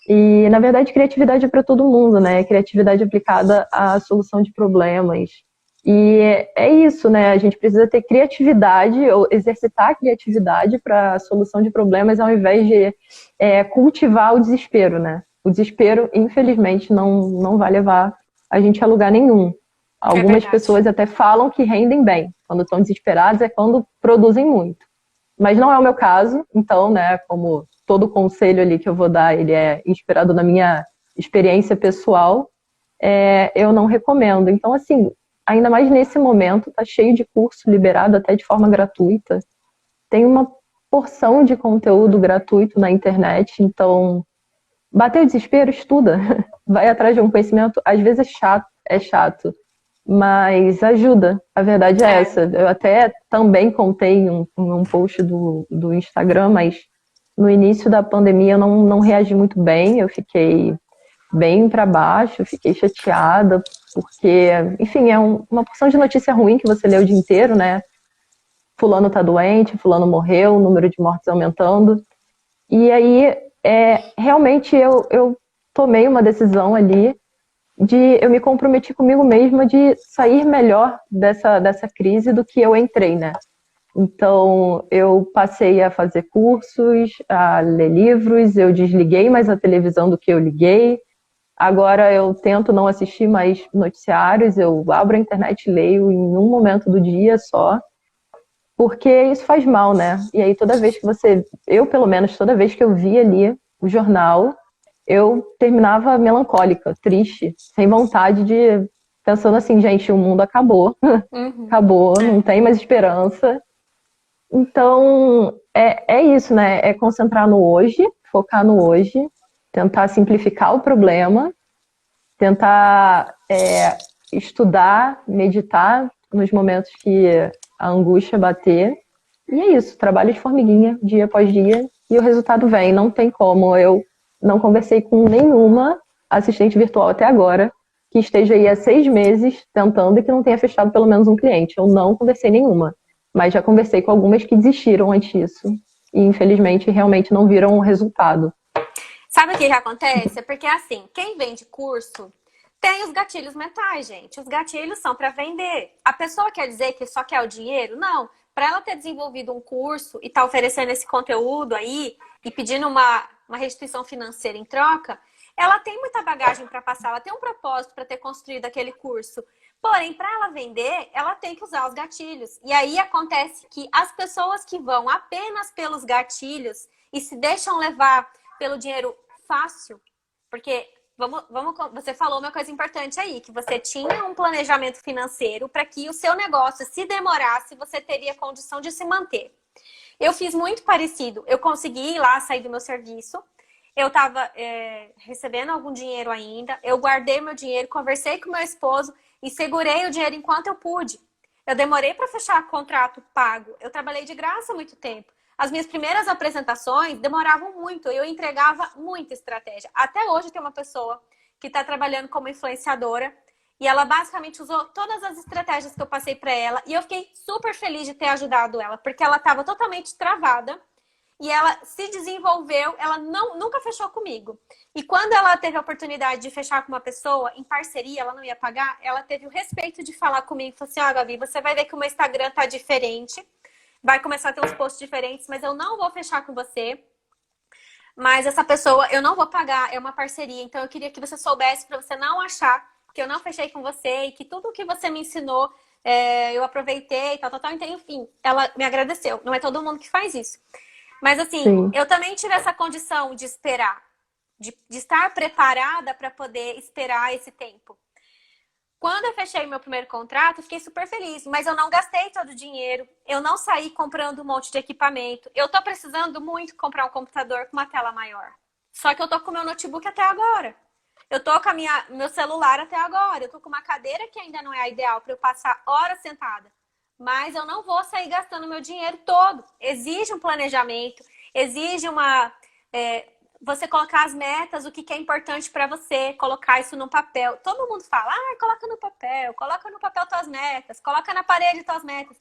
E, na verdade, criatividade é para todo mundo, né? Criatividade aplicada à solução de problemas. E é isso, né? A gente precisa ter criatividade, ou exercitar a criatividade para a solução de problemas, ao invés de cultivar o desespero, né? O desespero, infelizmente, não vai levar a gente a lugar nenhum. É Algumas verdade. pessoas até falam que rendem bem. Quando estão desesperadas é quando produzem muito. Mas não é o meu caso, então, né, como todo conselho ali que eu vou dar, ele é inspirado na minha experiência pessoal, eu não recomendo. Então, assim, ainda mais nesse momento, tá cheio de curso liberado até de forma gratuita. Tem uma porção de conteúdo gratuito na internet, então, bateu o desespero, estuda. Vai atrás de um conhecimento, às vezes é chato, mas ajuda. A verdade é essa. Eu até também contei em um post do Instagram, mas no início da pandemia eu não reagi muito bem, eu fiquei bem para baixo, fiquei chateada, porque, enfim, uma porção de notícia ruim que você lê o dia inteiro, né? Fulano tá doente, fulano morreu, o número de mortes aumentando. E aí, realmente, eu tomei uma decisão ali eu me comprometi comigo mesma de sair melhor dessa crise do que eu entrei, né? Então, eu passei a fazer cursos, a ler livros, eu desliguei mais a televisão do que eu liguei. Agora eu tento não assistir mais noticiários, eu abro a internet e leio em um momento do dia só, porque isso faz mal, né? E aí toda vez que eu pelo menos, toda vez que eu via ali o jornal, eu terminava melancólica, triste, sem vontade pensando assim, gente, o mundo acabou, acabou, não tem mais esperança. Então, é isso, né? É concentrar no hoje, focar no hoje, tentar simplificar o problema, tentar estudar, meditar nos momentos que a angústia bater. E é isso, trabalho de formiguinha, dia após dia, e o resultado vem. Não tem como. Eu não conversei com nenhuma assistente virtual até agora que esteja aí há 6 meses tentando e que não tenha fechado pelo menos um cliente. Eu não conversei nenhuma. Mas já conversei com algumas que desistiram antes disso. E, infelizmente, realmente não viram o resultado. Sabe o que acontece? É porque, assim, quem vende curso tem os gatilhos mentais, gente. Os gatilhos são para vender. A pessoa quer dizer que só quer o dinheiro? Não. Para ela ter desenvolvido um curso e tá oferecendo esse conteúdo aí e pedindo uma restituição financeira em troca, ela tem muita bagagem para passar, ela tem um propósito para ter construído aquele curso. Porém, para ela vender, ela tem que usar os gatilhos. E aí acontece que as pessoas que vão apenas pelos gatilhos e se deixam levar pelo dinheiro fácil, porque você falou uma coisa importante aí, que você tinha um planejamento financeiro para que o seu negócio, se demorasse, você teria condição de se manter. Eu fiz muito parecido. Eu consegui ir lá, sair do meu serviço. Eu estava recebendo algum dinheiro ainda. Eu guardei meu dinheiro, conversei com meu esposo e segurei o dinheiro enquanto eu pude. Eu demorei para fechar contrato pago. Eu trabalhei de graça há muito tempo. As minhas primeiras apresentações demoravam muito. Eu entregava muita estratégia. Até hoje tem uma pessoa que está trabalhando como influenciadora e ela basicamente usou todas as estratégias que eu passei para ela. E eu fiquei super feliz de ter ajudado ela, porque ela estava totalmente travada e ela se desenvolveu. Ela nunca fechou comigo. E quando ela teve a oportunidade de fechar com uma pessoa em parceria, ela não ia pagar, ela teve o respeito de falar comigo. Falou assim, Gabi, você vai ver que o meu Instagram tá diferente. Vai começar a ter uns posts diferentes, mas eu não vou fechar com você. Mas essa pessoa, eu não vou pagar, é uma parceria. Então, eu queria que você soubesse para você não achar que eu não fechei com você e que tudo que você me ensinou, eu aproveitei, tal. Enfim, ela me agradeceu. Não é todo mundo que faz isso. Mas, assim, Sim. eu também tive essa condição de esperar, de estar preparada para poder esperar esse tempo. Quando eu fechei meu primeiro contrato, eu fiquei super feliz, mas eu não gastei todo o dinheiro, eu não saí comprando um monte de equipamento. Eu tô precisando muito comprar um computador com uma tela maior. Só que eu tô com o meu notebook até agora. Eu tô com meu celular até agora. Eu tô com uma cadeira que ainda não é a ideal para eu passar horas sentada. Mas eu não vou sair gastando meu dinheiro todo. Exige um planejamento, exige você colocar as metas, o que é importante para você, colocar isso no papel. Todo mundo fala, coloca no papel tuas metas, coloca na parede tuas metas.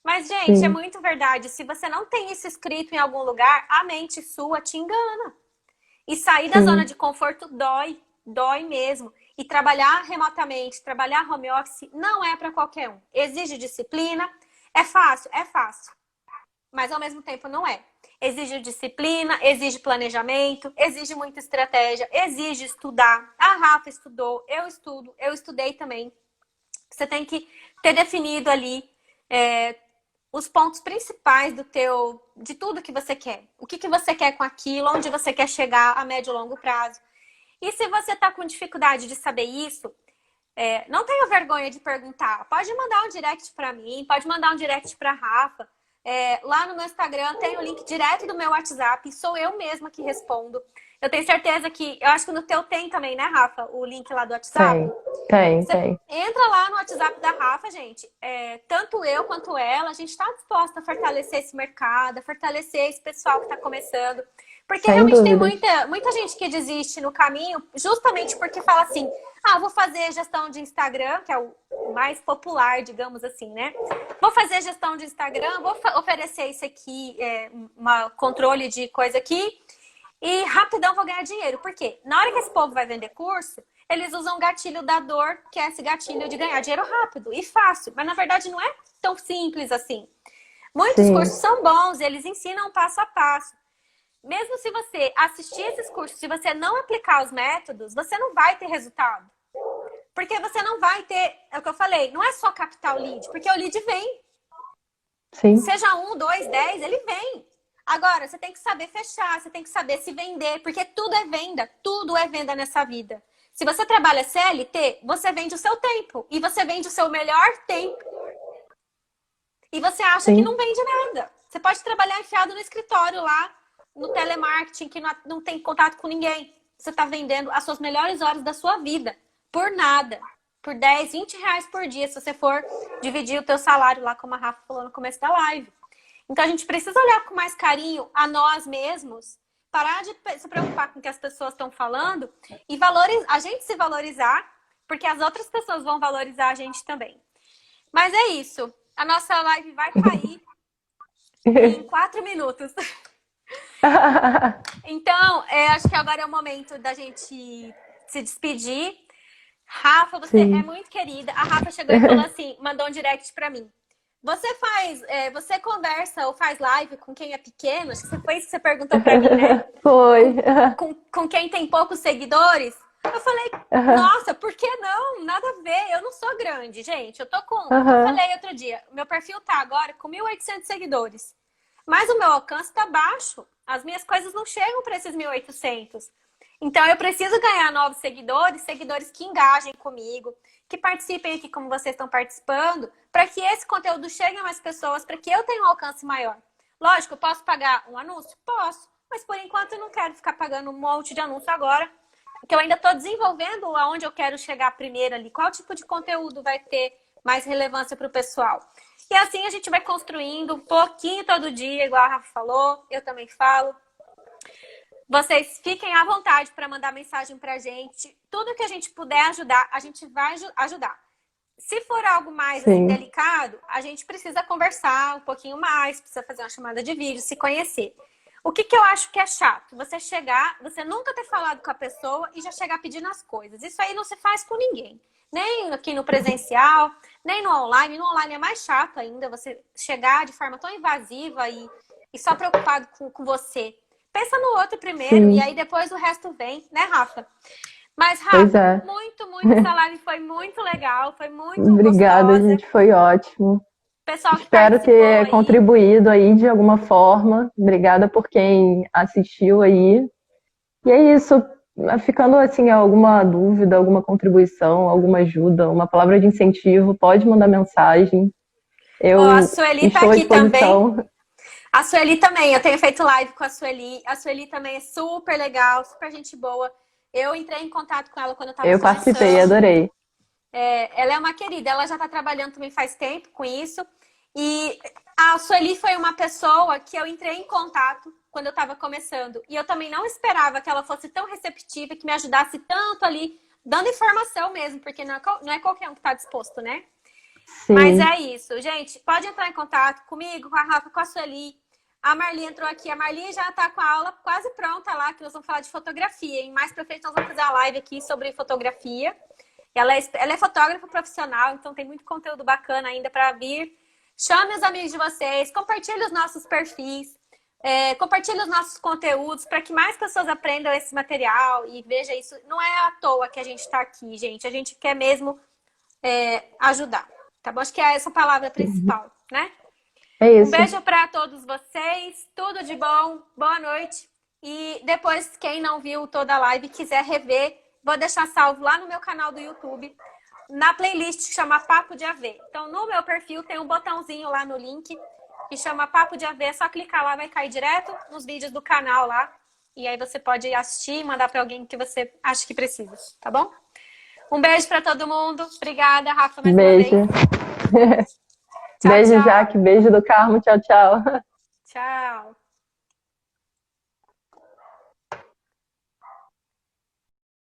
Mas, gente, é muito verdade. Se você não tem isso escrito em algum lugar, a mente sua te engana. E sair da zona de conforto dói mesmo. E trabalhar remotamente, trabalhar home office, não é para qualquer um. Exige disciplina. É fácil? É fácil. Mas, ao mesmo tempo, não é. Exige disciplina, exige planejamento, exige muita estratégia, exige estudar. A Rafa estudou, eu estudei também. Você tem que ter definido ali os pontos principais de tudo que você quer. O que você quer com aquilo, onde você quer chegar a médio e longo prazo. E se você está com dificuldade de saber isso, não tenha vergonha de perguntar. Pode mandar um direct para mim, pode mandar um direct para a Rafa. Lá no meu Instagram tem o link direto do meu WhatsApp. Sou eu mesma que respondo. Eu tenho certeza que... Eu acho que no teu tem também, né, Rafa? O link lá do WhatsApp. Tem. Entra lá no WhatsApp da Rafa, gente. Tanto eu quanto ela, a gente está disposta a fortalecer esse mercado, a fortalecer esse pessoal que está começando. Porque Sem realmente dúvidas. tem muita gente que desiste no caminho, justamente porque fala assim, vou fazer gestão de Instagram, que é o mais popular, digamos assim, né? Vou fazer gestão de Instagram, vou oferecer isso aqui, um controle de coisa aqui, e rapidão vou ganhar dinheiro. Por quê? Na hora que esse povo vai vender curso, eles usam o gatilho da dor, que é esse gatilho de ganhar dinheiro rápido e fácil. Mas, na verdade, não é tão simples assim. Muitos cursos são bons, eles ensinam passo a passo. Mesmo se você assistir esses cursos, se você não aplicar os métodos, você não vai ter resultado. Porque você não vai ter, é o que eu falei, não é só captar o lead, porque o lead vem. Sim. Seja 1, 2, 10, ele vem. Agora, você tem que saber fechar, você tem que saber se vender, porque tudo é venda nessa vida. Se você trabalha CLT, você vende o seu tempo e você vende o seu melhor tempo. E você acha que não vende nada. Você pode trabalhar enfiado no escritório lá, no telemarketing, que não tem contato com ninguém. Você está vendendo as suas melhores horas da sua vida. Por nada. Por 10, 20 reais por dia, se você for dividir o teu salário lá, como a Rafa falou no começo da live. Então, a gente precisa olhar com mais carinho a nós mesmos, parar de se preocupar com o que as pessoas estão falando e a gente se valorizar, porque as outras pessoas vão valorizar a gente também. Mas é isso. A nossa live vai cair em 4 minutos. Então, acho que agora é o momento da gente se despedir. Rafa, você é muito querida. A Rafa chegou e falou assim, mandou um direct pra mim. Você conversa ou faz live com quem é pequeno? Acho que foi isso que você perguntou pra mim, né? Foi. Com quem tem poucos seguidores? Eu falei, nossa, por que não? Nada a ver, eu não sou grande, gente. Eu falei outro dia, meu perfil tá agora com 1.800 seguidores. Mas o meu alcance tá baixo. As minhas coisas não chegam para esses 1.800. Então, eu preciso ganhar novos seguidores, seguidores que engajem comigo, que participem aqui como vocês estão participando, para que esse conteúdo chegue a mais pessoas, para que eu tenha um alcance maior. Lógico, eu posso pagar um anúncio? Posso, mas por enquanto eu não quero ficar pagando um monte de anúncio agora, porque eu ainda estou desenvolvendo aonde eu quero chegar primeiro ali, qual tipo de conteúdo vai ter mais relevância para o pessoal. E assim a gente vai construindo um pouquinho todo dia, igual a Rafa falou, eu também falo. Vocês fiquem à vontade para mandar mensagem para a gente. Tudo que a gente puder ajudar, a gente vai ajudar. Se for algo mais assim, delicado, a gente precisa conversar um pouquinho mais, precisa fazer uma chamada de vídeo, se conhecer. O que eu acho que é chato? Você chegar, você nunca ter falado com a pessoa e já chegar pedindo as coisas. Isso aí não se faz com ninguém. Nem aqui no presencial, nem no online. No online é mais chato ainda, você chegar de forma tão invasiva e só preocupado com você. Pensa no outro primeiro e aí depois o resto vem, né, Rafa? Mas, Rafa, muito, essa live foi muito legal, foi muito Obrigada, gostosa. gente, foi ótimo. Pessoal que Espero ter aí, contribuído aí de alguma forma. Obrigada por quem assistiu aí. E é isso. Ficando assim, alguma dúvida, alguma contribuição, alguma ajuda, uma palavra de incentivo, pode mandar mensagem. a Sueli tá aqui também. A Sueli também, eu tenho feito live com a Sueli. A Sueli também é super legal, super gente boa. Eu entrei em contato com ela quando eu estava começando. Eu participei, adorei. Ela é uma querida, ela já está trabalhando também faz tempo com isso. E a Sueli foi uma pessoa que eu entrei em contato quando eu estava começando. E eu também não esperava que ela fosse tão receptiva, que me ajudasse tanto ali, dando informação mesmo, porque não é qualquer um que está disposto, né? Sim. Mas é isso, gente. Pode entrar em contato comigo, com a Rafa, com a Sueli. A Marli entrou aqui. A Marli já está com a aula quase pronta lá, que nós vamos falar de fotografia. E mais pra frente nós vamos fazer a live aqui sobre fotografia. Ela é fotógrafa profissional, então tem muito conteúdo bacana ainda para vir. Chame os amigos de vocês, compartilhe os nossos perfis, compartilhe os nossos conteúdos para que mais pessoas aprendam esse material e veja isso. Não é à toa que a gente está aqui, gente. A gente quer mesmo ajudar, tá bom? Acho que é essa palavra principal, né? É isso. Um beijo para todos vocês, tudo de bom, boa noite. E depois, quem não viu toda a live e quiser rever, vou deixar salvo lá no meu canal do YouTube, na playlist que chama Papo de AV. Então, no meu perfil tem um botãozinho lá no link que chama Papo de AV. É só clicar lá, vai cair direto nos vídeos do canal lá. E aí você pode assistir e mandar para alguém que você acha que precisa, tá bom? Um beijo para todo mundo. Obrigada, Rafa, mais uma vez. Beijo, tchau. Jaque. Beijo do Carmo. Tchau, tchau. Tchau.